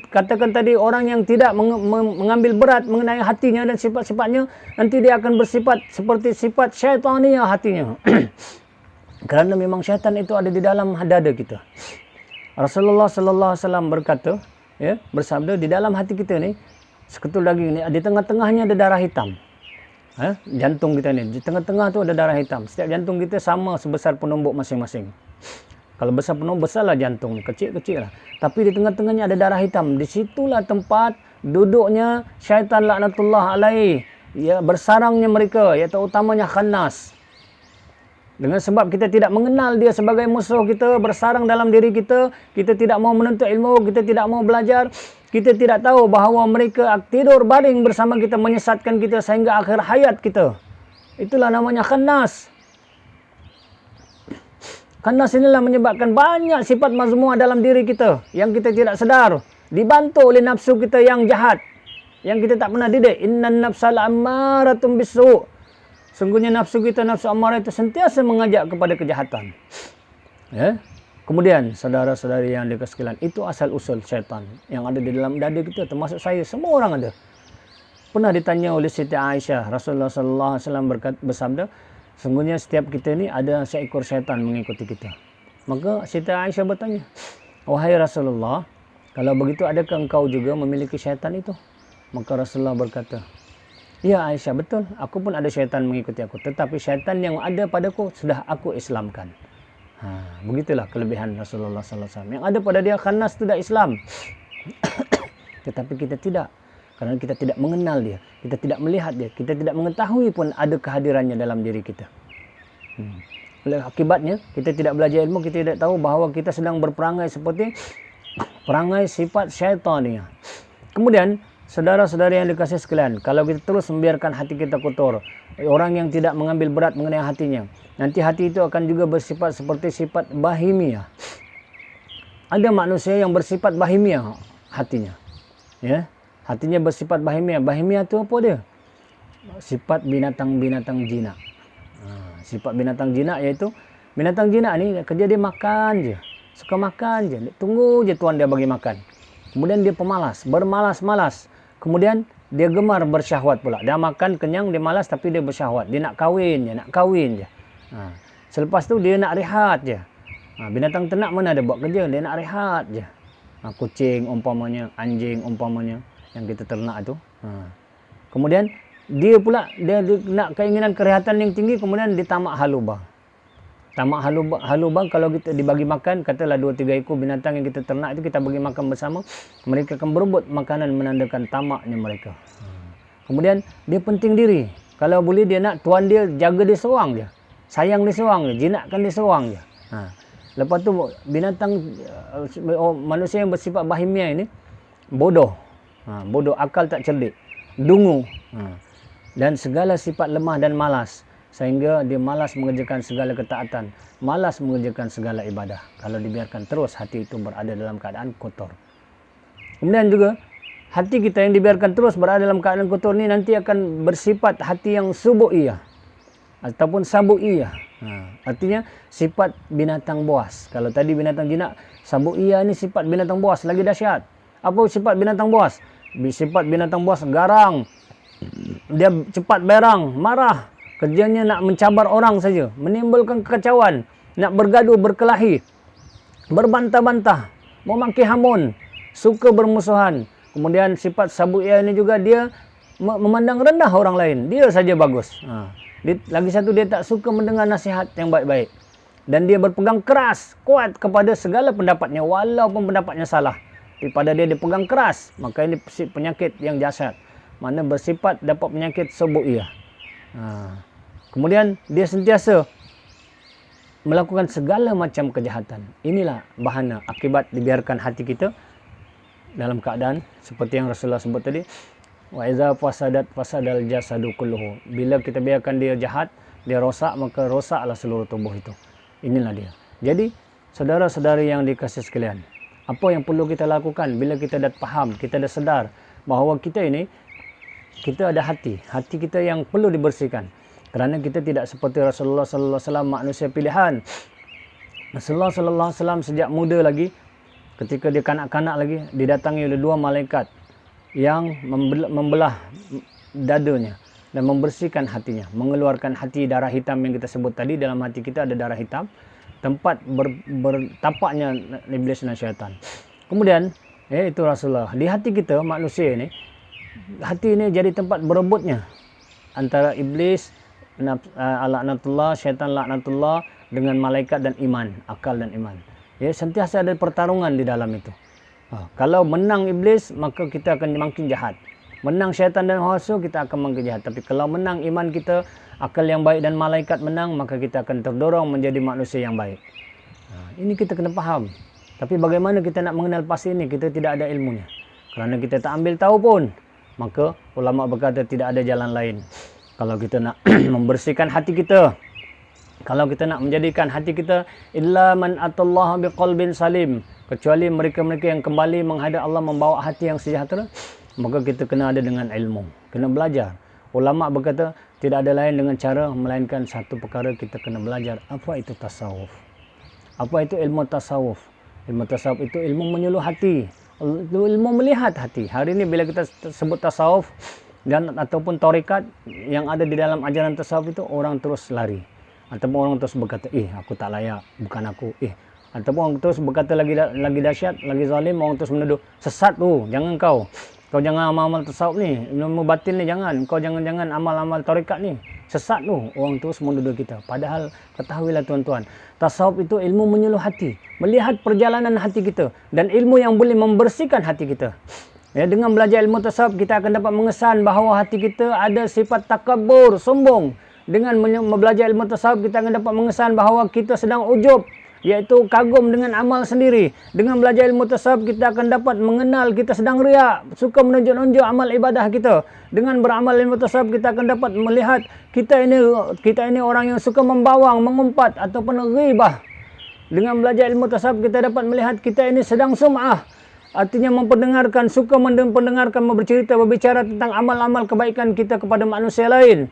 katakan tadi, orang yang tidak mengambil berat mengenai hatinya dan sifat-sifatnya, nanti dia akan bersifat seperti sifat syaitaniyah hatinya. Kerana memang syaitan itu ada di dalam dada kita. Rasulullah sallallahu alaihi wasallam berkata, bersabda, di dalam hati kita ni, seketul daging ni, di tengah-tengahnya ada darah hitam. Jantung kita ni, di tengah-tengah tu ada darah hitam. Setiap jantung kita sama sebesar penumbuk masing-masing. Kalau besar penumbuk, besarlah jantung ni, kecil-kecil lah. Tapi di tengah-tengahnya ada darah hitam. Di situlah tempat duduknya syaitan laknatullah alaih. Ya, bersarangnya mereka, iaitu utamanya Khannas. Dengan sebab kita tidak mengenal dia sebagai musuh kita, bersarang dalam diri kita, kita tidak mau menuntut ilmu, kita tidak mau belajar, kita tidak tahu bahawa mereka tidur baring bersama kita, menyesatkan kita sehingga akhir hayat kita. Itulah namanya Khannas. Khannas inilah menyebabkan banyak sifat mazmumah dalam diri kita yang kita tidak sedar, dibantu oleh nafsu kita yang jahat, yang kita tak pernah didik. Innan nafsal ammaratun bisu'. Sungguhnya nafsu kita, nafsu amarah itu sentiasa mengajak kepada kejahatan. Ya. Kemudian, saudara-saudari yang dikasihi sekalian, itu asal-usul syaitan yang ada di dalam dada kita, termasuk saya, semua orang ada. Pernah ditanya oleh Siti Aisyah, Rasulullah sallallahu alaihi wasallam bersabda, sungguhnya setiap kita ni ada seekor syaitan mengikuti kita. Maka Siti Aisyah bertanya, wahai Rasulullah, kalau begitu adakah engkau juga memiliki syaitan itu? Maka Rasulullah berkata, ya Aisyah, betul, aku pun ada syaitan mengikuti aku. Tetapi syaitan yang ada padaku sudah aku Islamkan. Begitulah kelebihan Rasulullah sallallahu alaihi wasallam. Yang ada pada dia Khannas tidak Islam. Tetapi kita tidak. Kerana kita tidak mengenal dia. Kita tidak melihat dia. Kita tidak mengetahui pun ada kehadirannya dalam diri kita. Oleh akibatnya, kita tidak belajar ilmu, kita tidak tahu bahawa kita sedang berperangai seperti perangai sifat syaitan ni. Kemudian, saudara-saudari yang dikasihi sekalian, kalau kita terus membiarkan hati kita kotor, orang yang tidak mengambil berat mengenai hatinya, nanti hati itu akan juga bersifat seperti sifat bahimiyah. Ada manusia yang bersifat bahimiyah hatinya. Ya, hatinya bersifat bahimiyah. Bahimiyah itu apa dia? Sifat binatang-binatang jinak. Sifat binatang jinak iaitu binatang jinak ni kerja dia makan je. Suka makan je. Tunggu je tuan dia bagi makan. Kemudian dia pemalas, bermalas-malas. Kemudian dia gemar bersyahwat pula. Dia makan kenyang, dia malas tapi dia bersyahwat. Dia nak kahwin je, nak kahwin je. Selepas tu dia nak rehat je. Binatang ternak mana ada buat kerja, dia nak rehat je. Kucing umpamanya, anjing umpamanya yang kita ternak tu. Kemudian dia pula dia nak keinginan kerehatan yang tinggi, kemudian dia tamak halubah. Tamak halubah kalau kita dibagi makan, katalah 2-3 ekor binatang yang kita ternak itu kita bagi makan bersama, mereka akan berebut makanan menandakan tamaknya mereka. Kemudian dia penting diri. Kalau boleh dia nak tuan dia jaga dia seorang je. Sayang dia seorang je, jinakkan dia seorang je. Lepas tu binatang manusia yang bersifat bahimiyah ini bodoh. Bodoh, akal tak cerdik, dungu. Dan segala sifat lemah dan malas. Sehingga dia malas mengerjakan segala ketaatan, malas mengerjakan segala ibadah. Kalau dibiarkan terus hati itu berada dalam keadaan kotor. Kemudian juga hati kita yang dibiarkan terus berada dalam keadaan kotor ni nanti akan bersifat hati yang subu'iyah ataupun sabu'iyah. Artinya sifat binatang buas. Kalau tadi binatang jinak, sabu'iyah ni sifat binatang buas lagi dahsyat. Apa sifat binatang buas? Sifat binatang buas garang. Dia cepat berang, marah. Kerjanya nak mencabar orang saja, menimbulkan kekacauan, nak bergaduh, berkelahi, berbantah-bantah, memaki hamun, suka bermusuhan. Kemudian sifat sabu'iyah ini juga dia memandang rendah orang lain, dia saja bagus. Lagi satu, dia tak suka mendengar nasihat yang baik-baik. Dan dia berpegang keras, kuat kepada segala pendapatnya, walaupun pendapatnya salah. Daripada dia pegang keras, maka ini penyakit yang dahsyat. Mana bersifat dapat penyakit sabu'iyah. Kemudian dia sentiasa melakukan segala macam kejahatan. Inilah bahana akibat dibiarkan hati kita dalam keadaan seperti yang Rasulullah sebut tadi. Wa iza fasadat fasadal jasadu kulluhu. Bila kita biarkan dia jahat, dia rosak, maka rosaklah seluruh tubuh itu. Inilah dia. Jadi, saudara-saudari yang dikasihi sekalian, apa yang perlu kita lakukan bila kita dah faham, kita dah sedar bahawa kita ini, kita ada hati. Hati kita yang perlu dibersihkan. Kerana kita tidak seperti Rasulullah sallallahu alaihi wasallam manusia pilihan. Rasulullah sallallahu alaihi wasallam sejak muda lagi, ketika dia kanak-kanak lagi, didatangi oleh 2 malaikat yang membelah dadanya dan membersihkan hatinya, mengeluarkan hati darah hitam yang kita sebut tadi. Dalam hati kita ada darah hitam, tempat bertapaknya iblis dan syaitan. Kemudian, itu Rasulullah. Di hati kita manusia ini, hati ini jadi tempat berebutnya antara iblis, laknatullah, syaitan laknatullah, dengan malaikat dan iman, akal dan iman. Ya, sentiasa ada pertarungan di dalam itu. Kalau menang iblis, maka kita akan makin jahat. Menang syaitan dan hawa nafsu, kita akan makin jahat. Tapi kalau menang iman kita, akal yang baik dan malaikat menang, maka kita akan terdorong menjadi manusia yang baik. Ini kita kena faham. Tapi bagaimana kita nak mengenal pasti ini? Kita tidak ada ilmunya. Kerana kita tak ambil tahu pun, maka ulama berkata tidak ada jalan lain. Kalau kita nak membersihkan hati kita, kalau kita nak menjadikan hati kita illa man atallaha biqalbin salim, kecuali mereka-mereka yang kembali menghadap Allah membawa hati yang sejahtera, maka kita kena ada dengan ilmu, kena belajar. Ulama berkata tidak ada lain dengan cara melainkan satu perkara, kita kena belajar apa itu tasawuf. Apa itu ilmu tasawuf? Ilmu tasawuf itu ilmu menyuluh hati, ilmu melihat hati. Hari ini bila kita sebut tasawuf dan ataupun tarekat yang ada di dalam ajaran tasawuf itu, orang terus lari. Ataupun orang terus berkata, aku tak layak, bukan aku. Ataupun orang terus berkata lagi dahsyat, lagi zalim, orang terus menuduh, sesat tu, jangan kau. Kau jangan amal-amal tasawuf ni, ilmu batin ni jangan. Kau jangan amal-amal tarekat ni, sesat tu. Orang terus menuduh kita. Padahal ketahuilah tuan-tuan, tasawuf itu ilmu menyuluh hati, melihat perjalanan hati kita, dan ilmu yang boleh membersihkan hati kita. Ya, dengan belajar ilmu tasawuf, kita akan dapat mengesan bahawa hati kita ada sifat takabur, sombong. Dengan belajar ilmu tasawuf, kita akan dapat mengesan bahawa kita sedang ujub, iaitu kagum dengan amal sendiri. Dengan belajar ilmu tasawuf, kita akan dapat mengenal kita sedang riak, suka menunjuk-nunjuk amal ibadah kita. Dengan beramal ilmu tasawuf, kita akan dapat melihat kita ini orang yang suka membawang, mengumpat ataupun ghibah. Dengan belajar ilmu tasawuf, kita dapat melihat kita ini sedang sum'ah, artinya memperdengarkan, suka mendengarkan, berbicara tentang amal-amal kebaikan kita kepada manusia lain.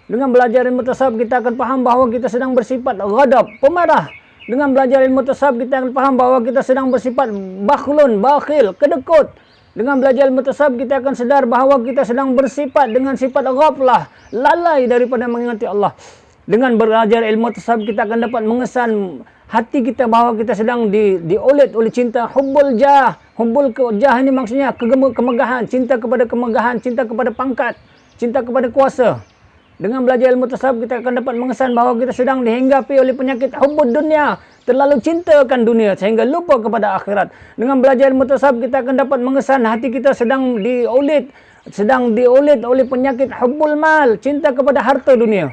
Dengan belajar ilmu tasawuf, kita akan faham bahawa kita sedang bersifat ghadab, pemarah. Dengan belajar ilmu tasawuf, kita akan faham bahawa kita sedang bersifat bakhlun, bakhil, kedekut. Dengan belajar ilmu tasawuf, kita akan sedar bahawa kita sedang bersifat dengan sifat ghaflah, lalai daripada mengingati Allah. Dengan belajar ilmu tasawuf, kita akan dapat mengesan hati kita bahawa kita sedang diolet oleh cinta hubbul jah. Hubbul jah ini maksudnya kemegahan, cinta kepada kemegahan, cinta kepada pangkat, cinta kepada kuasa. Dengan belajar ilmu tasawuf, kita akan dapat mengesan bahawa kita sedang dihinggapi oleh penyakit hubbud dunia, terlalu cintakan dunia sehingga lupa kepada akhirat. Dengan belajar ilmu tasawuf, kita akan dapat mengesan hati kita sedang diolet oleh penyakit hubbul mal, cinta kepada harta dunia,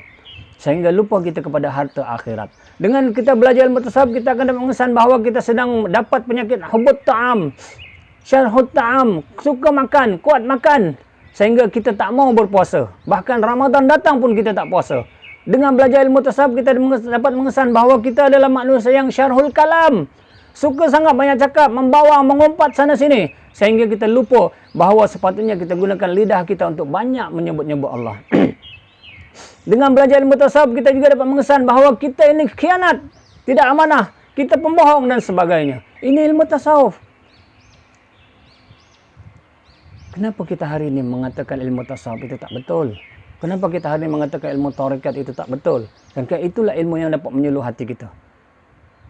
sehingga lupa kita kepada harta akhirat. Dengan kita belajar ilmu tasawuf, kita akan dapat mengesan bahawa kita sedang dapat penyakit hubbut ta'am, syarhut ta'am, suka makan, kuat makan, sehingga kita tak mau berpuasa. Bahkan Ramadan datang pun kita tak puasa. Dengan belajar ilmu tasawuf, kita dapat mengesan bahawa kita adalah manusia yang syarhul kalam, suka sangat banyak cakap, membawang, mengumpat sana sini, sehingga kita lupa bahawa sepatutnya kita gunakan lidah kita untuk banyak menyebut-nyebut Allah. Dengan belajar ilmu tasawuf, kita juga dapat mengesan bahawa kita ini khianat, tidak amanah, kita pembohong dan sebagainya. Ini ilmu tasawuf. Kenapa kita hari ini mengatakan ilmu tasawuf itu tak betul? Kenapa kita hari ini mengatakan ilmu tarekat itu tak betul? Dan itulah ilmu yang dapat menyuluh hati kita.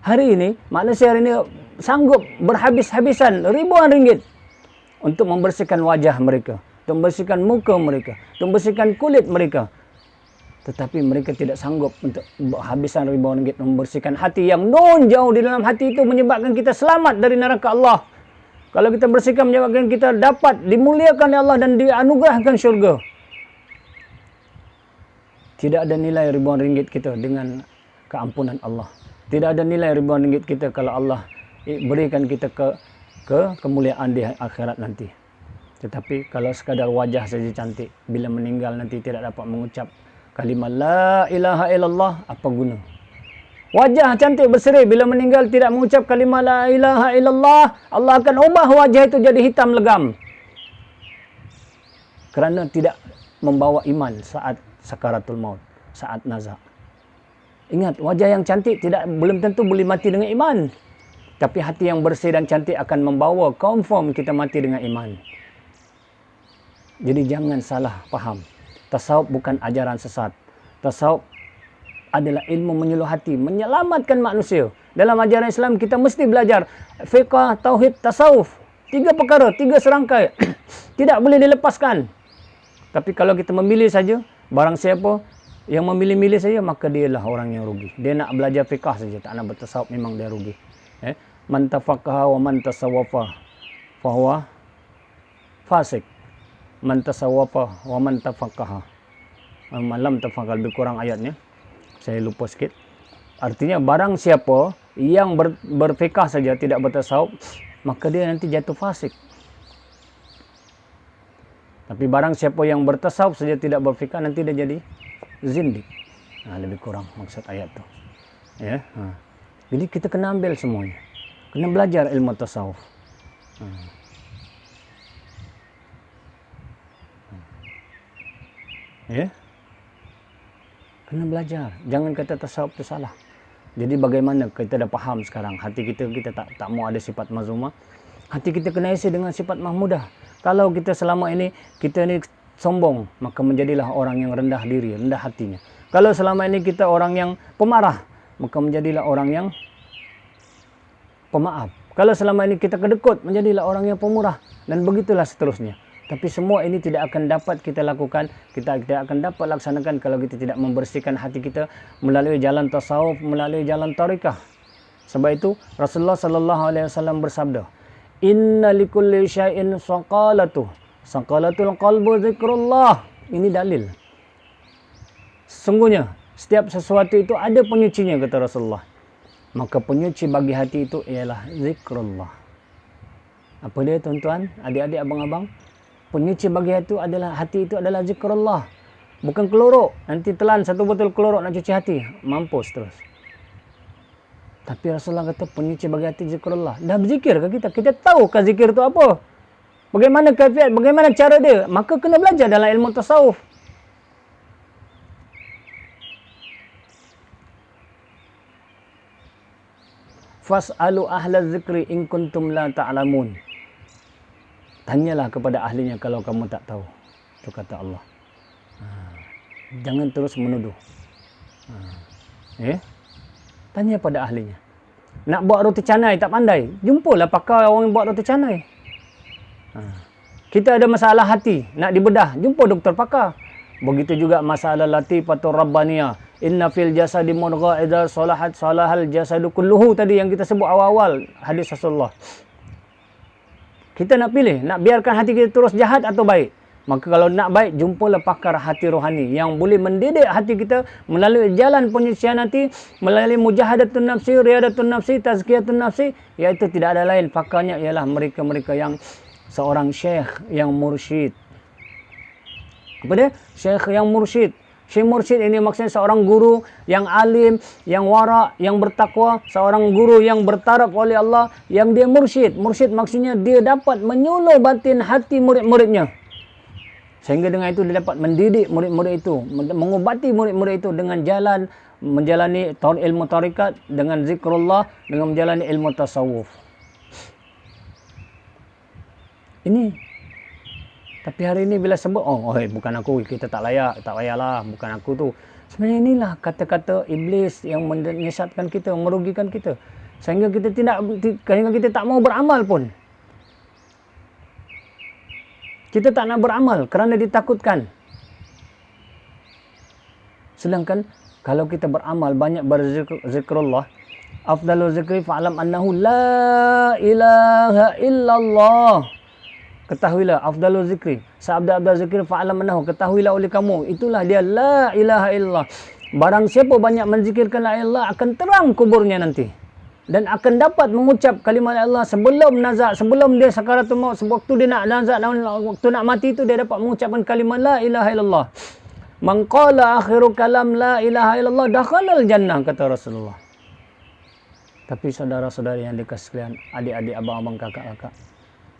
Hari ini, manusia hari ini sanggup berhabis-habisan ribuan ringgit untuk membersihkan wajah mereka, untuk membersihkan muka mereka, untuk membersihkan kulit mereka. Tetapi mereka tidak sanggup untuk habisan ribuan ringgit membersihkan hati yang non jauh di dalam hati itu, menyebabkan kita selamat dari neraka Allah. Kalau kita bersihkan, menyebabkan kita dapat dimuliakan oleh Allah dan dianugerahkan syurga. Tidak ada nilai ribuan ringgit kita dengan keampunan Allah. Tidak ada nilai ribuan ringgit kita kalau Allah berikan kita ke kemuliaan di akhirat nanti. Tetapi kalau sekadar wajah saja cantik, bila meninggal nanti tidak dapat mengucap kalimat la ilaha illallah, apa guna? Wajah cantik berseri, bila meninggal tidak mengucap kalimat la ilaha illallah, Allah akan ubah wajah itu jadi hitam legam. Kerana tidak membawa iman saat sakaratul maut, saat nazak. Ingat, wajah yang cantik belum tentu boleh mati dengan iman. Tapi hati yang bersih dan cantik akan membawa confirm kita mati dengan iman. Jadi jangan salah faham. Tasawuf bukan ajaran sesat. Tasawuf adalah ilmu menyuluh hati, menyelamatkan manusia. Dalam ajaran Islam kita mesti belajar fiqh, tauhid, tasawuf. 3 perkara, 3 serangkai. Tidak boleh dilepaskan. Tapi kalau kita memilih saja, Barang siapa yang memilih-milih saja, maka dialah orang yang rugi. Dia nak belajar fiqah saja, tak nak bertasawuf, memang dia rugi. Man tafaqaha wa man tasawwafa fahuwa fasik. Man tasawwafa wa man tafaqaha. Malam tafaqal, lebih kurang ayatnya. Saya lupa sikit. Artinya barang siapa yang berfiqah saja, tidak bertasawuf, maka dia nanti jatuh fasik. Tapi barang siapa yang bertasawuf saja tidak berfiqah, nanti dia jadi zindik. Lebih kurang maksud ayat tu. Ya. Jadi kita kena ambil semuanya. Kena belajar ilmu tasawuf. Ya. Kena belajar. Jangan kata tasawuf itu salah. Jadi bagaimana kita dah faham sekarang, hati kita tak mau ada sifat mazmumah. Hati kita kena isi dengan sifat mahmudah. Kalau kita selama ini kita ni sombong, maka menjadilah orang yang rendah diri, rendah hatinya. Kalau selama ini kita orang yang pemarah, maka menjadilah orang yang pemaaf. Kalau selama ini kita kedekut, menjadilah orang yang pemurah, dan begitulah seterusnya. Tapi semua ini tidak akan dapat kita lakukan, kita tidak akan dapat laksanakan kalau kita tidak membersihkan hati kita melalui jalan tasawuf, melalui jalan tariqah. Sebab itu Rasulullah sallallahu alaihi wasallam bersabda, "Inna likulli syai'in saqalatuh. Saqalatul qalbu zikrullah." Ini dalil. Sesungguhnya setiap sesuatu itu ada penyucinya, kata Rasulullah. Maka penyuci bagi hati itu ialah zikrullah. Apa dia tuan-tuan, adik-adik, abang-abang? Penyuci bagi hati itu adalah zikrullah. Bukan kelorok. Nanti telan satu botol kelorok nak cuci hati, mampus terus. Tapi Rasulullah kata penyuci bagi hati zikrullah. Dah berzikir ke kita? Kita tahu ke zikir itu apa? Bagaimana kaifiat? Bagaimana cara dia? Maka kena belajar dalam ilmu tasawuf. Fas'alu ahla zikri in kuntum la ta'lamun. Tanyalah kepada ahlinya kalau kamu tak tahu. Itu kata Allah. Jangan terus menuduh. Tanya pada ahlinya. Nak buat roti canai tak pandai, jumpalah pakar orang yang buat roti canai. Kita ada masalah hati, nak dibedah, jumpa doktor pakar. Begitu juga masalah latifatur rabbaniyah. Inna fil jasadi mudghah idza salahat salahal jasadu kulluhu, tadi yang kita sebut awal-awal hadis Rasulullah. Kita nak pilih, nak biarkan hati kita terus jahat atau baik. Maka kalau nak baik, jumpalah pakar hati rohani yang boleh mendidik hati kita melalui jalan penyucian hati, melalui mujahadatun nafsi, riyadatun nafsi, tazkiyatun nafsi, iaitu tidak ada lain pakarnya ialah mereka-mereka yang seorang syekh yang mursyid. Apa dia? Syekh yang mursyid. Syekh mursyid ini maksudnya seorang guru yang alim, yang wara', yang bertakwa, seorang guru yang bertaraf oleh Allah, yang dia mursyid. Mursyid maksudnya dia dapat menyuluh batin hati murid-muridnya. Sehingga dengan itu dia dapat mendidik murid-murid itu, mengubati murid-murid itu dengan jalan menjalani ilmu tarikat, dengan zikrullah, dengan menjalani ilmu tasawuf. Ini. Tapi hari ini bila sebut, bukan aku, kita tak layak, tak payahlah, bukan aku tu. Sebenarnya inilah kata-kata iblis yang menyesatkan kita, merugikan kita. Sehingga kita tak mau beramal pun. Kita tak nak beramal kerana ditakutkan. Sedangkan kalau kita beramal, banyak berzikrullah, afdalu zikri fa'alam annahu la ilaha illallah. Ketahuilah afdalu zikri, sabda-abda zikri fa'alam annahu, ketahuilah oleh kamu, itulah dia la ilaha illallah. Barang siapa banyak menzikirkan la ilaha illallah, akan terang kuburnya nanti. Dan akan dapat mengucap kalimat Allah sebelum nazak, sebelum dia sakaratul maut, waktu dia nak nazak, waktu nak mati itu dia dapat mengucapkan kalimat la ilaha illallah. Man qala akhiru kalam la ilaha illallah dakhalal jannah, kata Rasulullah. Tapi saudara-saudari yang dikasihi sekalian, adik-adik, abang-abang, kakak-kakak,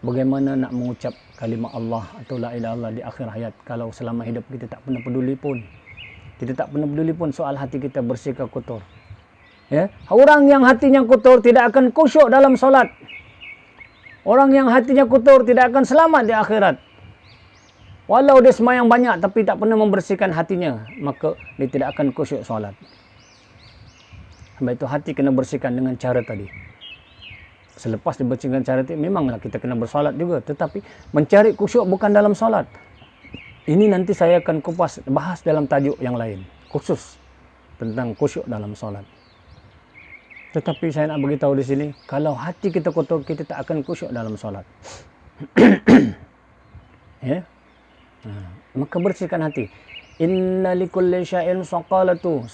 bagaimana nak mengucap kalimat Allah atau la ilaha illallah di akhir hayat kalau selama hidup kita tak pernah peduli pun. Kita tak pernah peduli pun soal hati kita bersih ke kotor. Ya, orang yang hatinya kotor tidak akan khusyuk dalam solat. Orang yang hatinya kotor tidak akan selamat di akhirat. Walau dia sembahyang banyak tapi tak pernah membersihkan hatinya, maka dia tidak akan khusyuk solat. Sebab itu hati kena bersihkan dengan cara tadi. Selepas dibersihkan cara tadi, memanglah kita kena bersolat juga, tetapi mencari khusyuk bukan dalam solat. Ini nanti saya akan kupas, bahas dalam tajuk yang lain, khusus tentang khusyuk dalam solat. Tetapi saya nak beritahu di sini, kalau hati kita kotor, kita tak akan khusyuk dalam solat. Ya, maka bersihkan hati. Inna likulli syai'in saqalatul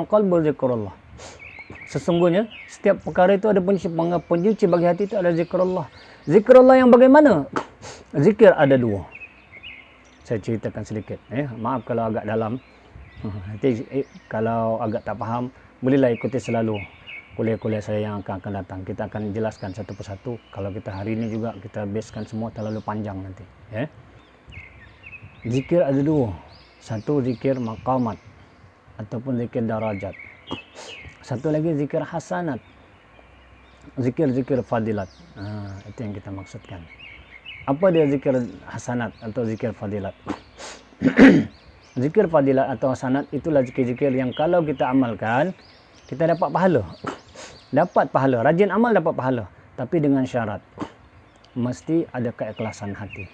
qalbu zikrullah. Sesungguhnya setiap perkara itu ada pencuci bagi hati, itu ada zikrullah. Zikrullah yang bagaimana? Zikir ada dua. Saya ceritakan sedikit. Maaf kalau agak dalam. Nanti kalau agak tak faham, bolehlah ikuti selalu kuliah-kuliah saya yang akan datang. Kita akan jelaskan satu persatu. Kalau kita hari ini juga kita basekan semua, terlalu panjang nanti. Ya. Zikir ada dua. Satu zikir maqamat ataupun zikir darajat. Satu lagi zikir hasanat. Zikir-zikir fadilat. Itu yang kita maksudkan. Apa dia zikir hasanat atau zikir fadilat? Zikir fadilat atau hasanat itulah zikir-zikir yang kalau kita amalkan, kita dapat pahala. Dapat pahala. Rajin amal dapat pahala. Tapi dengan syarat. Mesti ada keikhlasan hati.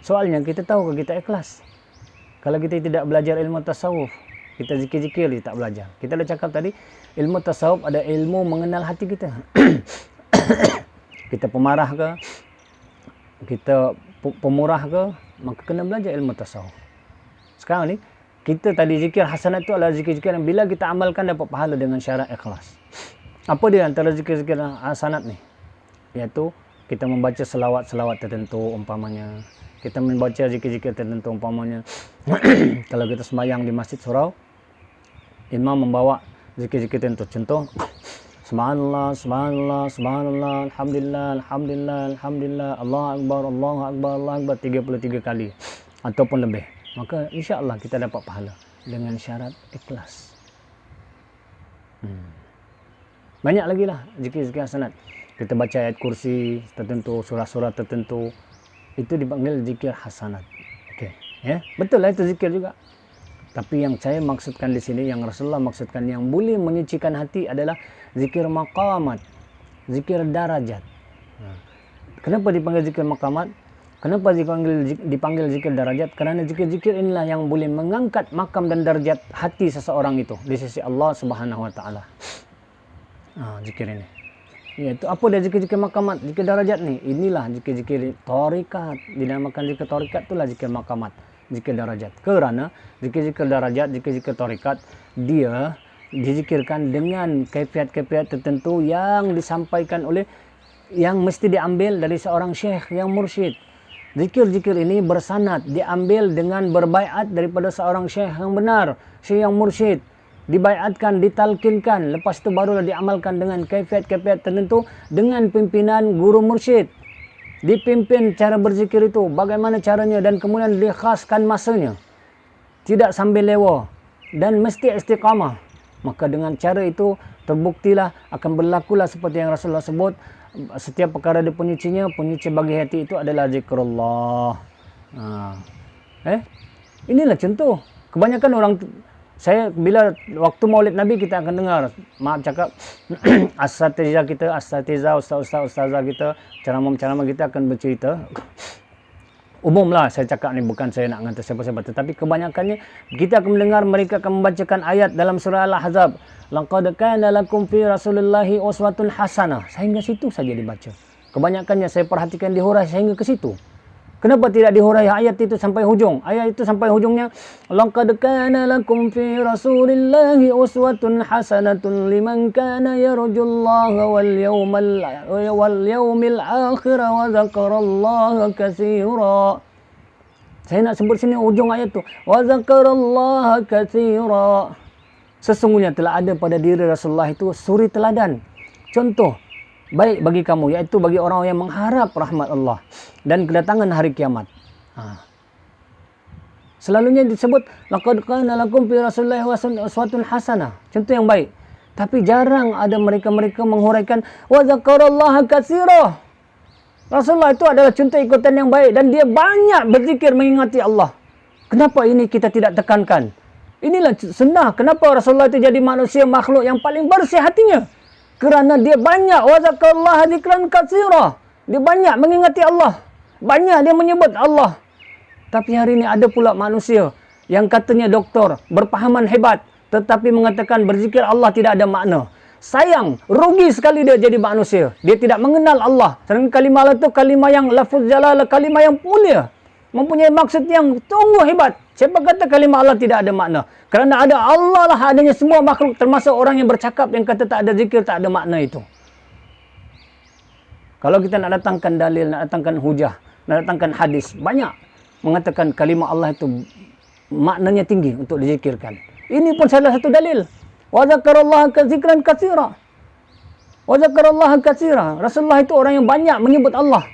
Soalnya kita tahu ke kita ikhlas. Kalau kita tidak belajar ilmu tasawuf, kita zikir-zikir tak belajar. Kita dah cakap tadi, ilmu tasawuf ada ilmu mengenal hati kita. Kita pemarah ke, kita pemurah ke, maka kena belajar ilmu tasawuf. Sekarang ni, kita tadi zikir hasanat itu adalah zikir-zikir yang bila kita amalkan dapat pahala dengan syarat ikhlas. Apa dia antara zikir-zikir hasanat ni? Iaitu kita membaca selawat-selawat tertentu umpamanya. Kita membaca zikir-zikir tertentu umpamanya. Kalau kita sembahyang di Masjid Surau, imam membawa zikir-zikir tertentu. Contoh, subhanallah, subhanallah, subhanallah, alhamdulillah, alhamdulillah, alhamdulillah, Allahu akbar, Allahu akbar, Allahu akbar 33 kali ataupun lebih. Maka insya-Allah kita dapat pahala dengan syarat ikhlas. Banyak lagi lah zikir-zikir hasanat. Kita baca ayat kursi tertentu, surah-surah tertentu, itu dipanggil zikir hasanat. Okey, ya. Betul lah itu zikir juga. Tapi yang saya maksudkan di sini, yang Rasulullah maksudkan yang boleh menyucikan hati adalah zikir maqamat, zikir darajat. Kenapa dipanggil zikir maqamat? Kenapa dipanggil zikir darajat? Kerana zikir-zikir inilah yang boleh mengangkat makam dan darjat hati seseorang itu di sisi Allah Subhanahu wa taala. Zikir ini. Iaitu apa dia zikir-zikir maqamat, zikir darajat ni? Inilah zikir-zikir tarikat. Dinamakan zikir tarikat itulah zikir maqamat, zikir darajat. Kerana zikir-zikir darajat, zikir-zikir tarikat, dia dizikirkan dengan kaifiat-kaifiat tertentu yang disampaikan oleh, yang mesti diambil dari seorang syekh yang mursyid. Zikir-zikir ini bersanad, diambil dengan berbaiat daripada seorang syekh yang benar, syekh yang mursyid. Dibaiatkan, ditalkinkan, lepas itu barulah diamalkan dengan kaifiat-kaifiat tertentu dengan pimpinan guru mursyid. Dipimpin cara berzikir itu, bagaimana caranya, dan kemudian dikhaskan masanya. Tidak sambil lewa dan mesti istiqamah. Maka dengan cara itu terbuktilah, akan berlakulah seperti yang Rasulullah sebut, setiap perkara ada penyucinya, penyuci bagi hati itu adalah zikrullah. Inilah contoh. Kebanyakan orang, saya bila waktu Maulid Nabi kita akan dengar, maaf cakap, asatizah kita, ustazah kita, ceramah-ceramah kita akan bercerita. Umumlah saya cakap ni, bukan saya nak ngata siapa-siapa, tetapi kebanyakannya kita akan mendengar mereka akan membacakan ayat dalam surah Al-Ahzab. Laqad kana lakum fi Rasulillahi uswatun hasanah. Sehingga situ saja dibaca. Kebanyakannya saya perhatikan dihurai sehingga ke situ. Kenapa tidak dihurai ayat itu sampai hujung? Ayat itu sampai hujungnya, laqad kana lakum fi Rasulillahi uswatun hasanatun liman kana yarjullaha wal yawmil akhir wa dzakarallaha katsira. Saya nak sebut sini hujung ayat tu, wa dzakarallaha katsira. Sesungguhnya telah ada pada diri Rasulullah itu suri teladan, contoh baik bagi kamu, iaitu bagi orang yang mengharap rahmat Allah dan kedatangan hari kiamat. Selalunya disebut laqad kana lakum fi Rasulillahi uswatun hasanah, contoh yang baik. Tapi jarang ada mereka-mereka menghuraikan wa dzakarallaha katsira. Rasulullah itu adalah contoh ikutan yang baik dan dia banyak berzikir mengingati Allah. Kenapa ini kita tidak tekankan? Inilah sunnah. Kenapa Rasulullah itu jadi manusia makhluk yang paling bersih hatinya? Kerana dia banyak wa dzakarallaha dzikran katsira. Dia banyak mengingati Allah. Banyak dia menyebut Allah. Tapi hari ini ada pula manusia yang katanya doktor, berpahaman hebat, tetapi mengatakan berzikir Allah tidak ada makna. Sayang, rugi sekali dia jadi manusia. Dia tidak mengenal Allah. Sedangkan kalimah Allah itu kalimah yang lafuz jalalah, kalimah yang mulia. Mempunyai maksud yang sungguh hebat. Siapa kata kalimah Allah tidak ada makna? Kerana ada Allah lah adanya semua makhluk, termasuk orang yang bercakap yang kata tak ada zikir, tak ada makna itu. Kalau kita nak datangkan dalil, nak datangkan hujah, nak datangkan hadis, banyak mengatakan kalimah Allah itu maknanya tinggi untuk dizikirkan. Ini pun salah satu dalil. Wa zakarallaha zikran katsira. Wa zakarallaha katsira. Rasulullah itu orang yang banyak menyebut Allah.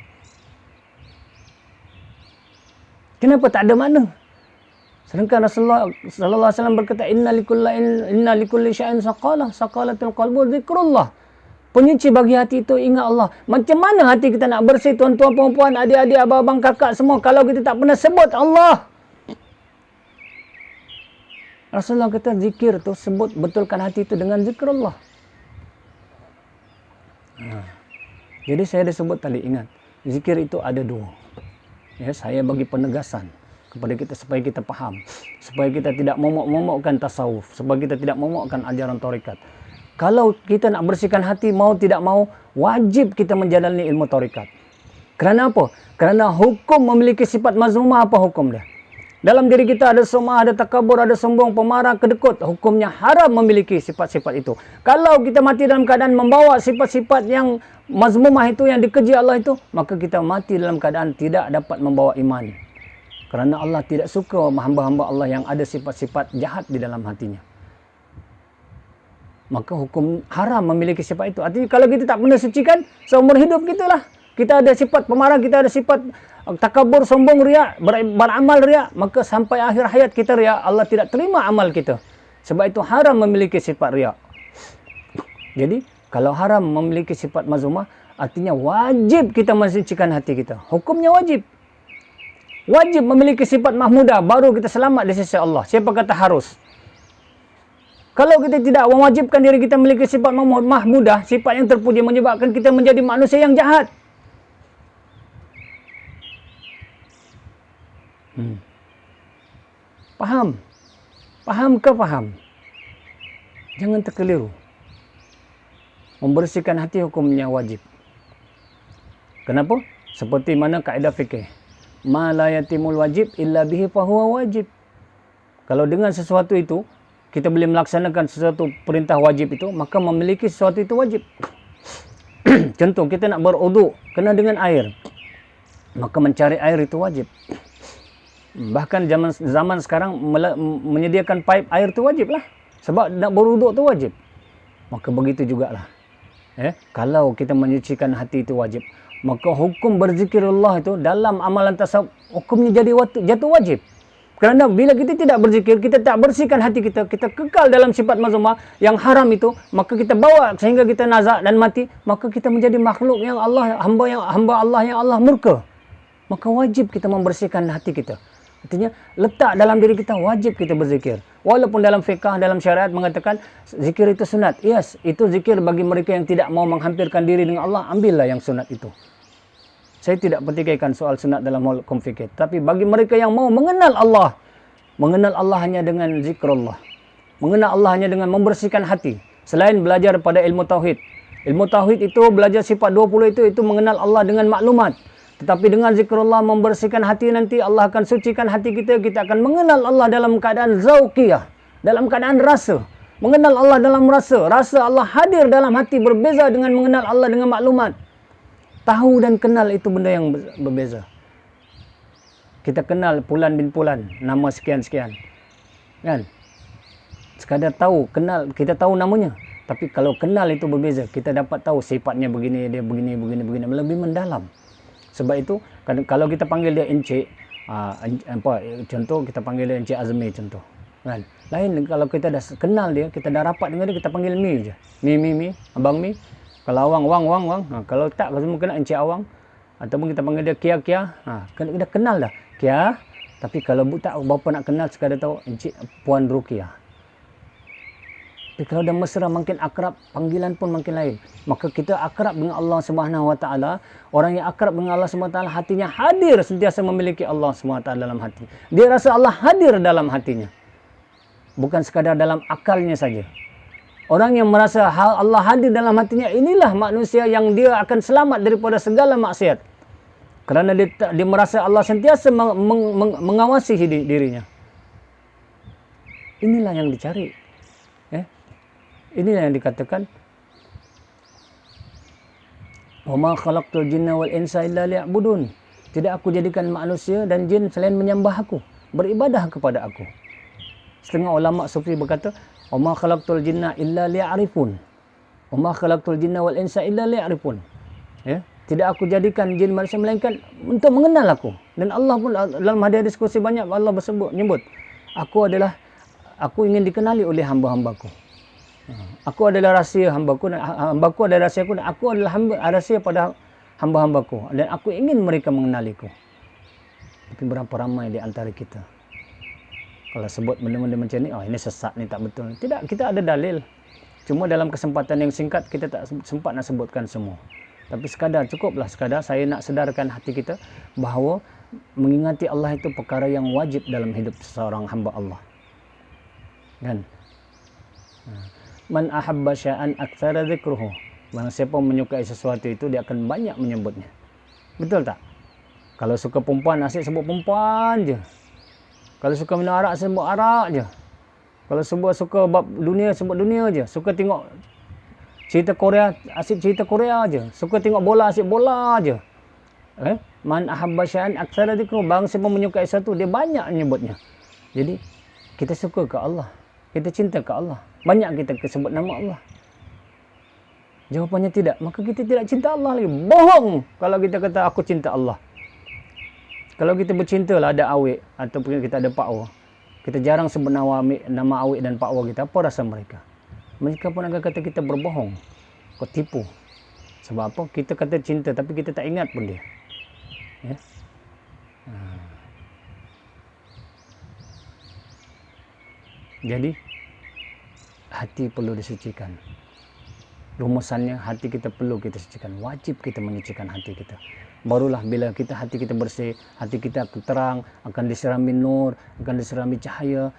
Kenapa tak ada makna? Sedangkan Rasulullah sallallahu alaihi wasallam berkata inna likulli syai'in saqalah, saqalatul qalbu zikrullah. Penyuci bagi hati itu ingat Allah. Macam mana hati kita nak bersih, tuan-tuan, puan-puan, adik-adik, abang-abang, kakak semua, kalau kita tak pernah sebut Allah? Rasulullah kata zikir tu sebut, betulkan hati itu dengan zikrullah. Jadi saya dah sebut tadi, ingat, zikir itu ada dua. Ya, saya bagi penegasan kepada kita supaya kita faham, supaya kita tidak momok-momokkan tasawuf, supaya kita tidak momokkan ajaran tarekat. Kalau kita nak bersihkan hati, mau tidak mau, wajib kita menjalani ilmu tarekat. Kerana apa? Kerana hukum memiliki sifat mazmumah. Apa hukum dia? Dalam diri kita ada sum'ah, ada takabur, ada sombong, pemarah, kedekut. Hukumnya haram memiliki sifat-sifat itu. Kalau kita mati dalam keadaan membawa sifat-sifat yang mazmumah itu, yang dikeji Allah itu, maka kita mati dalam keadaan tidak dapat membawa iman. Kerana Allah tidak suka hamba-hamba Allah yang ada sifat-sifat jahat di dalam hatinya. Maka hukum haram memiliki sifat itu. Artinya kalau kita tak pernah sucikan, seumur hidup kita lah. Kita ada sifat pemarah, kita ada sifat takabur, sombong, riak, beramal riak. Maka sampai akhir hayat kita riak, Allah tidak terima amal kita. Sebab itu haram memiliki sifat riak. Jadi, kalau haram memiliki sifat mazmumah, artinya wajib kita mensucikan hati kita. Hukumnya wajib. Wajib memiliki sifat mahmudah, baru kita selamat di sisi Allah. Siapa kata harus? Kalau kita tidak mewajibkan diri kita memiliki sifat mahmudah, sifat yang terpuji, menyebabkan kita menjadi manusia yang jahat. Faham? Faham ke faham? Jangan terkeliru. Membersihkan hati hukumnya wajib. Kenapa? Seperti mana kaedah fikih. Ma la yatimul wajib illa bihi fahuwa wajib. Kalau dengan sesuatu itu, kita boleh melaksanakan sesuatu perintah wajib itu, maka memiliki sesuatu itu wajib. Contoh, kita nak berwuduk, kena dengan air. Maka mencari air itu wajib. Bahkan zaman sekarang menyediakan pipe air itu wajib lah. Sebab nak berwuduk itu wajib. Maka begitu jugalah. Kalau kita menyucikan hati itu wajib. Maka hukum berzikirullah itu dalam amalan tasawuf, hukumnya jadi jatuh wajib. Kerana bila kita tidak berzikir, kita tak bersihkan hati kita, kita kekal dalam sifat mazmumah yang haram itu, maka kita bawa sehingga kita nazak dan mati, maka kita menjadi makhluk yang Allah, hamba Allah yang Allah murka. Maka wajib kita membersihkan hati kita. Artinya letak dalam diri kita, wajib kita berzikir. Walaupun dalam fiqah, dalam syariat mengatakan zikir itu sunat. Yes, itu zikir bagi mereka yang tidak mau menghampirkan diri dengan Allah, ambillah yang sunat itu. Saya tidak pertikaikan soal sunat dalam hukum fikih. Tapi bagi mereka yang mau mengenal Allah hanya dengan zikrullah. Mengenal Allah hanya dengan membersihkan hati. Selain belajar pada ilmu tauhid. Ilmu tauhid itu belajar sifat 20 itu mengenal Allah dengan maklumat. Tetapi dengan zikrullah membersihkan hati, nanti Allah akan sucikan hati kita. Kita akan mengenal Allah dalam keadaan zauqiyah. Dalam keadaan rasa. Mengenal Allah dalam rasa. Rasa Allah hadir dalam hati berbeza dengan mengenal Allah dengan maklumat. Tahu dan kenal itu benda yang berbeza. Kita kenal Fulan bin Fulan, nama sekian-sekian. Kan? Sekadar tahu, kenal, kita tahu namanya. Tapi kalau kenal itu berbeza. Kita dapat tahu sifatnya begini, dia begini, lebih mendalam. Sebab itu, kalau kita panggil dia Encik, contoh kita panggil dia Encik Azmi contoh. Kan? Lain kalau kita dah kenal dia, kita dah rapat dengan dia, kita panggil Mi je. Mi, Abang Mi. Kalau Awang, Wang. Kalau tak, kalau semua kena Encik Awang. Ataupun kita panggil dia Kia. Kita dah kenal dah. Kia. Tapi kalau tak, berapa nak kenal, sekadar tahu Encik Puan Rukiah. Tapi kalau dah mesra makin akrab, panggilan pun makin lain. Maka kita akrab dengan Allah Subhanahu Wa Taala. Orang yang akrab dengan Allah Subhanahu Wa Taala hatinya hadir, sentiasa memiliki Allah Subhanahu Wa Taala dalam hati. Dia rasa Allah hadir dalam hatinya. Bukan sekadar dalam akalnya saja. Orang yang merasa Allah hadir dalam hatinya, inilah manusia yang dia akan selamat daripada segala maksiat. Kerana dia merasa Allah sentiasa mengawasi dirinya. Inilah yang dicari. Inilah yang dikatakan wa ma khalaqtul jinna wal insa illa liya'budun. Tidak aku jadikan manusia dan jin selain menyembah aku, beribadah kepada aku. Setengah ulama sufi berkata, wa ma khalaqtul jinna illa liya'rifun. Wa ma khalaqtul jinna wal insa illa liya'rifun. Ya, tidak aku jadikan jin manusia melainkan untuk mengenal aku. Dan Allah pun dalam hadis kursi banyak Allah menyebut, aku ingin dikenali oleh hamba-hambaku. Aku adalah rahsia hambaku dan hambaku adalah rahsiaku, dan aku adalah rahsia pada hamba-hambaku, dan aku ingin mereka mengenaliku. Tapi berapa ramai di antara kita kalau sebut benda-benda macam ni, ini sesat, ni tak betul. Tidak, kita ada dalil. Cuma dalam kesempatan yang singkat kita tak sempat nak sebutkan semua. Tapi cukuplah sekadar saya nak sedarkan hati kita bahawa mengingati Allah itu perkara yang wajib dalam hidup seseorang hamba Allah. Kan? Man ahabba sya'an aktsara dzikruhu. Barang siapa menyukai sesuatu itu, dia akan banyak menyebutnya. Betul tak? Kalau suka perempuan, asyik sebut perempuan je. Kalau suka minum arak, sebut arak je. Kalau suka bab dunia, sebut dunia je. Suka tengok cerita Korea, asyik cerita Korea je. Suka tengok bola, asyik bola je. Man ahabba sya'an aktsara dzikruhu. Barang siapa menyukai sesuatu, dia banyak menyebutnya. Jadi, kita suka ke Allah. Kita cinta ke Allah. Banyak kita sebut nama Allah. Jawapannya tidak. Maka kita tidak cinta Allah lagi. Bohong kalau kita kata aku cinta Allah. Kalau kita bercinta lah ada awik ataupun kita ada pakwa, kita jarang sebut nama awik dan pakwa kita, apa rasa mereka? Mereka pun akan kata kita berbohong. Kau tipu. Sebab apa? Kita kata cinta tapi kita tak ingat pun dia. Ya? Jadi hati perlu disucikan. Rumusannya, hati kita perlu kita sucikan. Wajib kita menyucikan hati kita. Barulah bila hati kita bersih, hati kita akan terang, akan diserami nur, akan diserami cahaya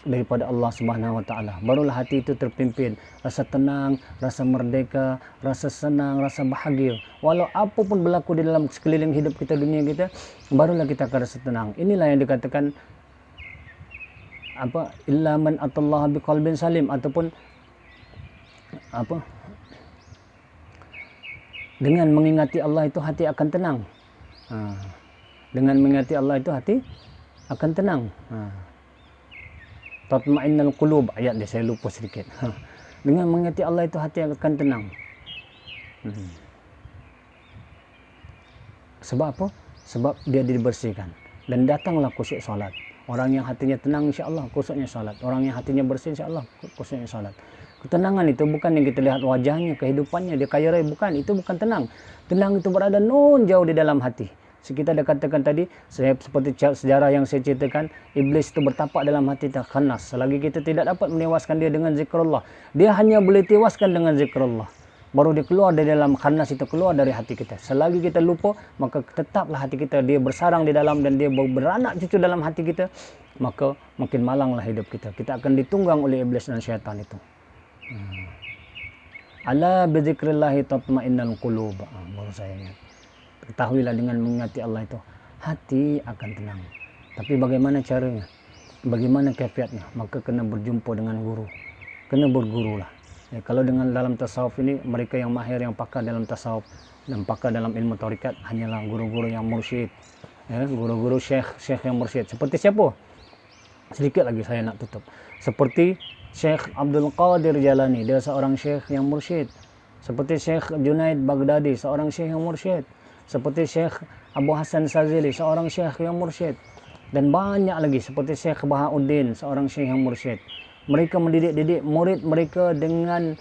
daripada Allah Subhanahu Wa Taala. Barulah hati itu terpimpin rasa tenang, rasa merdeka, rasa senang, rasa bahagia. Walau apa pun berlaku di dalam sekeliling hidup kita, dunia kita, barulah kita akan rasa tenang. Inilah yang dikatakan illa man atallaha biqalbin salim, ataupun dengan mengingati Allah itu hati akan tenang. Dengan mengingati Allah itu hati akan tenang. Tatma'innal qulub, ayat dia saya lupa sedikit. Dengan mengingati Allah itu hati akan tenang. Sebab apa? Sebab dia dibersihkan. Dan datanglah khusyuk solat. Orang yang hatinya tenang, insya-Allah khusyuknya solat. Orang yang hatinya bersih, insya-Allah khusyuknya solat. Ketenangan itu bukan yang kita lihat wajahnya, kehidupannya, dia kaya raya, bukan. Itu bukan tenang. Tenang itu berada jauh di dalam hati. Kita dah katakan tadi, seperti sejarah yang saya ceritakan, iblis itu bertapak dalam hati tak khanas. Selagi kita tidak dapat menewaskan dia dengan zikrullah, dia hanya boleh tewaskan dengan zikrullah. Baru dia keluar dari dalam khanas itu, keluar dari hati kita. Selagi kita lupa, maka tetaplah hati kita, dia bersarang di dalam dan dia beranak cucu dalam hati kita, maka makin malanglah hidup kita. Kita akan ditunggang oleh iblis dan syaitan itu. Ala bizikrillahi tatma'innal qulub. Baru saya ingat. Ketahuilah dengan mengingati Allah itu hati akan tenang. Tapi bagaimana caranya? Bagaimana kaifiatnya? Maka kena berjumpa dengan guru. Kena bergurulah. Ya, kalau dengan dalam tasawuf ini, mereka yang mahir, yang pakar dalam tasawuf dan pakar dalam ilmu tarikat hanyalah guru-guru yang mursyid. Ya, guru-guru syekh yang mursyid. Seperti siapa? Sedikit lagi saya nak tutup. Seperti Syekh Abdul Qadir Jalani, dia seorang syekh yang mursyid. Seperti Syekh Junaid Baghdadi, seorang syekh yang mursyid. Seperti Syekh Abu Hasan Sazili, seorang syekh yang mursyid. Dan banyak lagi seperti Syekh Bahauddin, seorang syekh yang mursyid. Mereka mendidik murid mereka dengan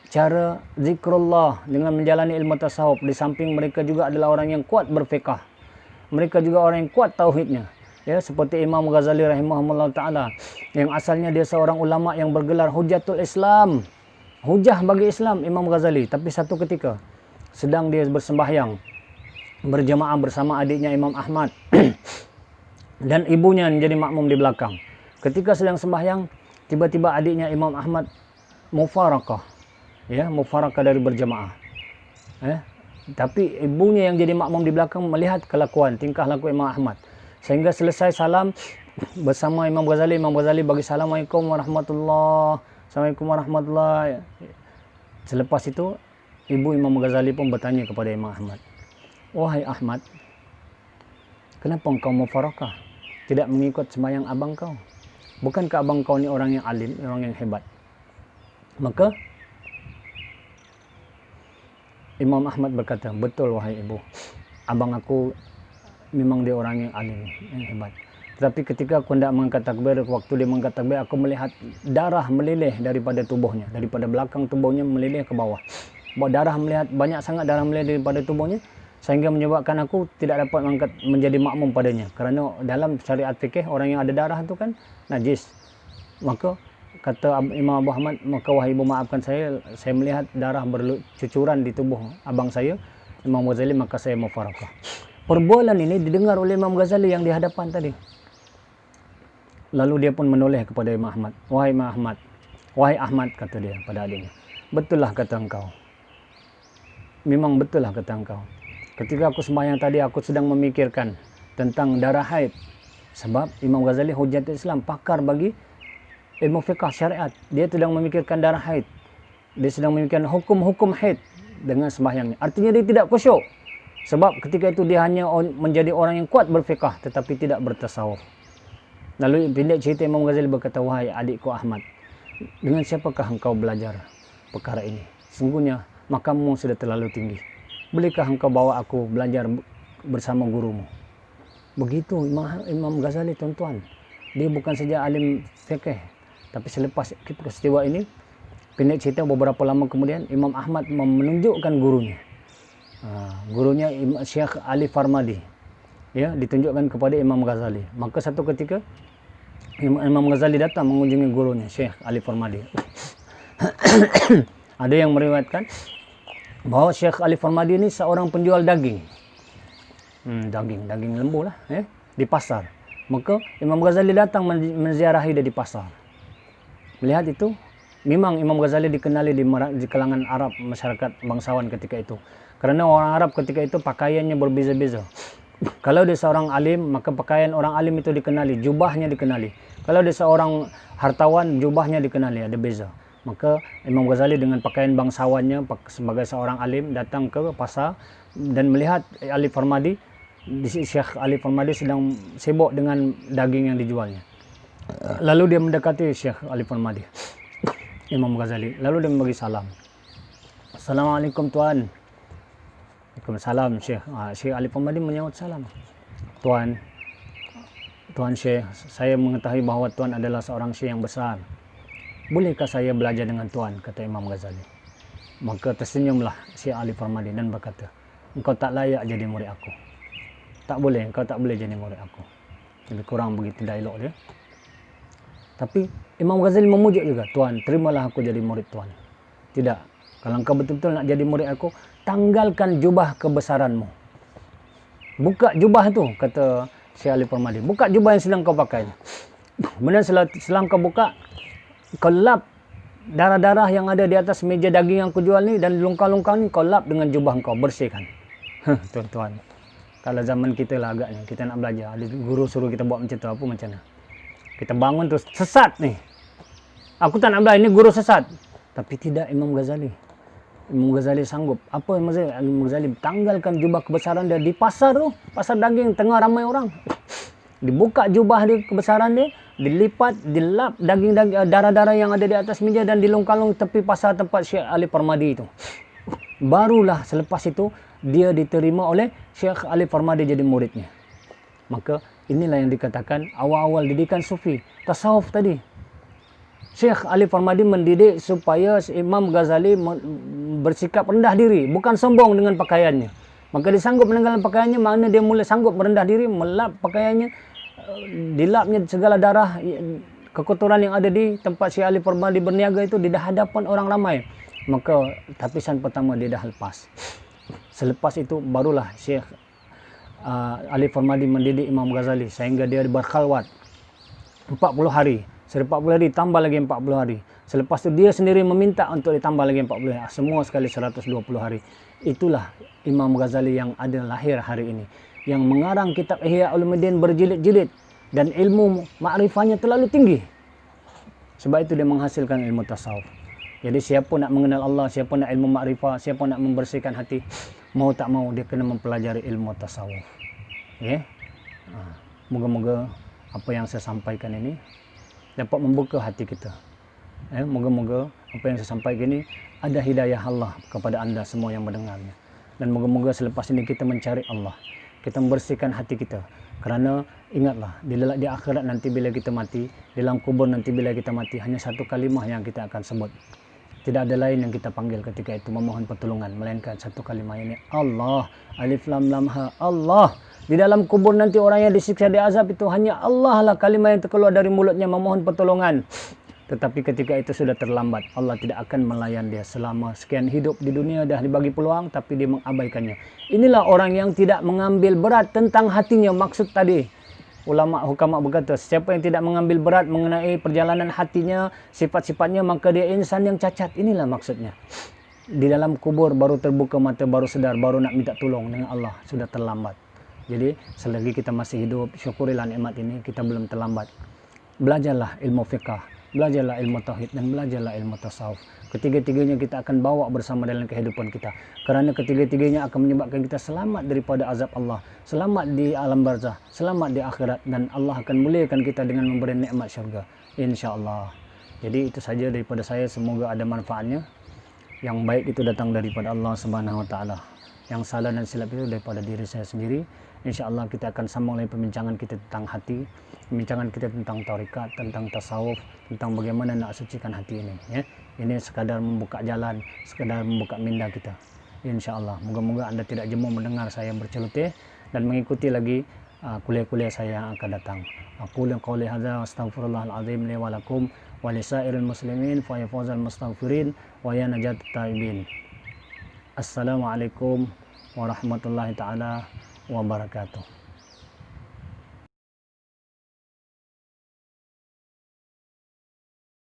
cara zikrullah, dengan menjalani ilmu tasawuf. Di samping mereka juga adalah orang yang kuat berfiqah. Mereka juga orang yang kuat tauhidnya. Ya, seperti Imam Ghazali rahimahullah taala. yang asalnya dia seorang ulama yang bergelar Hujatul Islam, hujah bagi Islam, Imam Ghazali. Tapi satu ketika sedang dia bersembahyang berjamaah bersama adiknya Imam Ahmad dan ibunya menjadi makmum di belakang. Ketika sedang sembahyang, tiba-tiba adiknya Imam Ahmad mufarakah, ya, mufarakah dari berjamaah. Tapi ibunya yang jadi makmum di belakang melihat kelakuan, tingkah laku Imam Ahmad. Sehingga selesai salam bersama Imam Ghazali bagi Assalamualaikum warahmatullahi, Assalamualaikum warahmatullahi. Selepas itu, ibu Imam Ghazali pun bertanya kepada Imam Ahmad, "Wahai Ahmad, kenapa engkau mufarakah? Tidak mengikut sembahyang abang kau? Bukankah abang kau ni orang yang alim, orang yang hebat?" Maka Imam Ahmad berkata, "Betul wahai ibu, abang aku memang dia orang yang alim, yang hebat. Tetapi ketika aku hendak mengangkat takbir, waktu dia mengangkat takbir, aku melihat darah meleleh daripada tubuhnya, daripada belakang tubuhnya meleleh ke bawah. Darah melihat banyak sangat darah meleleh daripada tubuhnya, sehingga menyebabkan aku tidak dapat mengangkat menjadi makmum padanya. Kerana dalam syariat fikih, orang yang ada darah itu kan najis." Maka kata Imam Abu Ahmad, "Maka wahai ibu, maafkan saya melihat darah bercucuran di tubuh abang saya, Imam Ghazali, maka saya mufarakah." Perbualan ini didengar oleh Imam Ghazali yang di hadapan tadi. Lalu dia pun menoleh kepada Imam Ahmad. "Wahai Imam Ahmad, wahai Ahmad," kata dia pada adiknya, "betullah kata engkau. Memang betullah kata engkau. Ketika aku sembahyang tadi, aku sedang memikirkan tentang darah haid. Sebab Imam Ghazali Hujatul Islam, pakar bagi ilmu fiqh syariat. Dia sedang memikirkan darah haid. Dia sedang memikirkan hukum-hukum haid dengan sembahyangnya. Artinya dia tidak khusyuk. Sebab ketika itu dia hanya menjadi orang yang kuat berfiqh tetapi tidak bertasawuf." Lalu pendek cerita, Imam Ghazali berkata, "Wahai adikku Ahmad, dengan siapakah engkau belajar perkara ini? Sungguhnya makammu sudah terlalu tinggi. Bolehkah engkau bawa aku belajar bersama gurumu?" Begitu Imam Ghazali, tuan-tuan. Dia bukan saja alim fikih, tapi selepas peristiwa ini, pendek cerita beberapa lama kemudian, Imam Ahmad menunjukkan gurunya. Gurunya Syekh Ali Farmadi, ya, ditunjukkan kepada Imam Ghazali. Maka satu ketika Imam Ghazali datang mengunjungi gurunya Syekh Ali Farmadi. Ada yang meriwayatkan bahawa Syekh Ali Farmadi ini seorang penjual daging. Daging lembu lah, di pasar. Maka Imam Ghazali datang menziarahi dia di pasar. Melihat itu, memang Imam Ghazali dikenali di kalangan Arab, masyarakat bangsawan ketika itu. Kerana orang Arab ketika itu pakaiannya berbeza-beza. Kalau dia seorang alim, maka pakaian orang alim itu dikenali, jubahnya dikenali. Kalau dia seorang hartawan, jubahnya dikenali, ada beza. Maka Imam Ghazali dengan pakaian bangsawannya sebagai seorang alim datang ke pasar dan melihat Ali Farmadi, Syekh Ali Farmadi sedang sibuk dengan daging yang dijualnya. Lalu dia mendekati Syekh Ali Farmadi, Imam Ghazali. Lalu dia membagi salam. "Assalamualaikum tuan." "Waalaikumsalam Syekh." Syekh Ali Farmadi menyahut salam. Tuan Syekh, saya mengetahui bahawa tuan adalah seorang syekh yang besar. Bolehkah saya belajar dengan tuan?" kata Imam Ghazali. Maka tersenyumlah Syekh Ali Farmadi dan berkata, "Engkau tak layak jadi murid aku. Tak boleh, engkau tak boleh jadi murid aku." Lebih kurang begitu dialog dia. Tapi Imam Ghazali memujuk juga, "Tuan, terimalah aku jadi murid tuan." "Tidak, kalau engkau betul-betul nak jadi murid aku, tanggalkan jubah kebesaranmu. Buka jubah itu," kata Syekh Ali Farmadi. "Buka jubah yang sedang kau pakai. Kemudian setelah kau buka, kau lap darah-darah yang ada di atas meja daging yang kau jual ni dan longkang-longkang ni, kau lap dengan jubah kau, bersihkan." Tuan-tuan, kalau zaman kita lah agaknya, kita nak belajar, guru suruh kita buat macam tu, apa macam mana? Kita bangun terus, sesat ni. Aku tak nak belajar, ini guru sesat. Tapi tidak Imam Ghazali. Imam Ghazali sanggup. Apa Imam Ghazali? Tanggalkan jubah kebesaran dia di pasar tu, pasar daging, tengah ramai orang. Dibuka jubah dia, kebesaran dia, dilipat, dilap daging-daging, darah-darah yang ada di atas meja dan dilongkalong tepi pasar tempat Syekh Ali Farmadi itu. Barulah selepas itu dia diterima oleh Syekh Ali Farmadi jadi muridnya. Maka inilah yang dikatakan awal-awal didikan sufi, tasawuf tadi. Syekh Ali Farmadi mendidik supaya Imam Ghazali bersikap rendah diri, bukan sombong dengan pakaiannya. Maka dia sanggup meninggalkan pakaiannya, makna dia mulai sanggup merendah diri, melap pakaiannya, dilapnya segala darah kekotoran yang ada di tempat Syekh Ali Farmadi berniaga itu di hadapan orang ramai. Maka tapisan pertama dia dah lepas. Selepas itu barulah Syekh Ali Farmadi mendidik Imam Ghazali sehingga dia berkhalwat 40 hari. Setelah 40 hari tambah lagi 40 hari. Selepas itu dia sendiri meminta untuk ditambah lagi 40 hari. Semua sekali 120 hari. Itulah Imam Ghazali yang ada lahir hari ini. Yang mengarang kitab Ihya Ulumuddin berjilid-jilid. Dan ilmu ma'rifahnya terlalu tinggi. Sebab itu dia menghasilkan ilmu tasawuf. Jadi siapa nak mengenal Allah, siapa nak ilmu ma'rifah, siapa nak membersihkan hati, mau tak mau dia kena mempelajari ilmu tasawuf. Okay? Moga-moga apa yang saya sampaikan ini dapat membuka hati kita. Moga-moga apa yang saya sampaikan ini ada hidayah Allah kepada anda semua yang mendengarnya. Dan moga-moga selepas ini kita mencari Allah. Kita membersihkan hati kita. Kerana ingatlah, di akhirat nanti bila kita mati, di dalam kubur nanti bila kita mati, hanya satu kalimah yang kita akan sebut. Tidak ada lain yang kita panggil ketika itu memohon pertolongan, melainkan satu kalimah ini, Allah. Alif lam lam ha, Allah. Di dalam kubur nanti orang yang disiksa, diazab itu hanya Allah lah kalimah yang terkeluar dari mulutnya memohon pertolongan. Tetapi ketika itu sudah terlambat, Allah tidak akan melayan dia selama sekian hidup di dunia, dah dibagi peluang tapi dia mengabaikannya. Inilah orang yang tidak mengambil berat tentang hatinya. Maksud tadi, ulama hukama berkata, siapa yang tidak mengambil berat mengenai perjalanan hatinya, sifat-sifatnya, maka dia insan yang cacat. Inilah maksudnya. Di dalam kubur baru terbuka mata, baru sedar, baru nak minta tolong dengan Allah, sudah terlambat. Jadi selagi kita masih hidup, syukurilah nikmat ini, kita belum terlambat. Belajarlah ilmu fiqah, belajarlah ilmu tauhid, dan belajarlah ilmu tasawuf. Ketiga-tiganya kita akan bawa bersama dalam kehidupan kita. Kerana ketiga-tiganya akan menyebabkan kita selamat daripada azab Allah, selamat di alam barzah, selamat di akhirat, dan Allah akan muliakan kita dengan memberi nikmat syurga, insya-Allah. Jadi itu saja daripada saya, semoga ada manfaatnya. Yang baik itu datang daripada Allah Subhanahu wa taala. Yang salah dan silap itu daripada diri saya sendiri. InsyaAllah kita akan sambung lagi perbincangan kita tentang hati, perbincangan kita tentang tarikat, tentang tasawuf, tentang bagaimana nak sucikan hati ini. Ya. Ini sekadar membuka jalan, sekadar membuka minda kita. InsyaAllah. Moga-moga anda tidak jemu mendengar saya berceloteh dan mengikuti lagi kuliah-kuliah saya yang akan datang. Aku qouli hadza astaghfirullahal azim li wa lakum wa lisairil muslimin fa yafuzal mustaghfirin wa ya najat taibin. Assalamualaikum warahmatullahi taala wabarakatuh.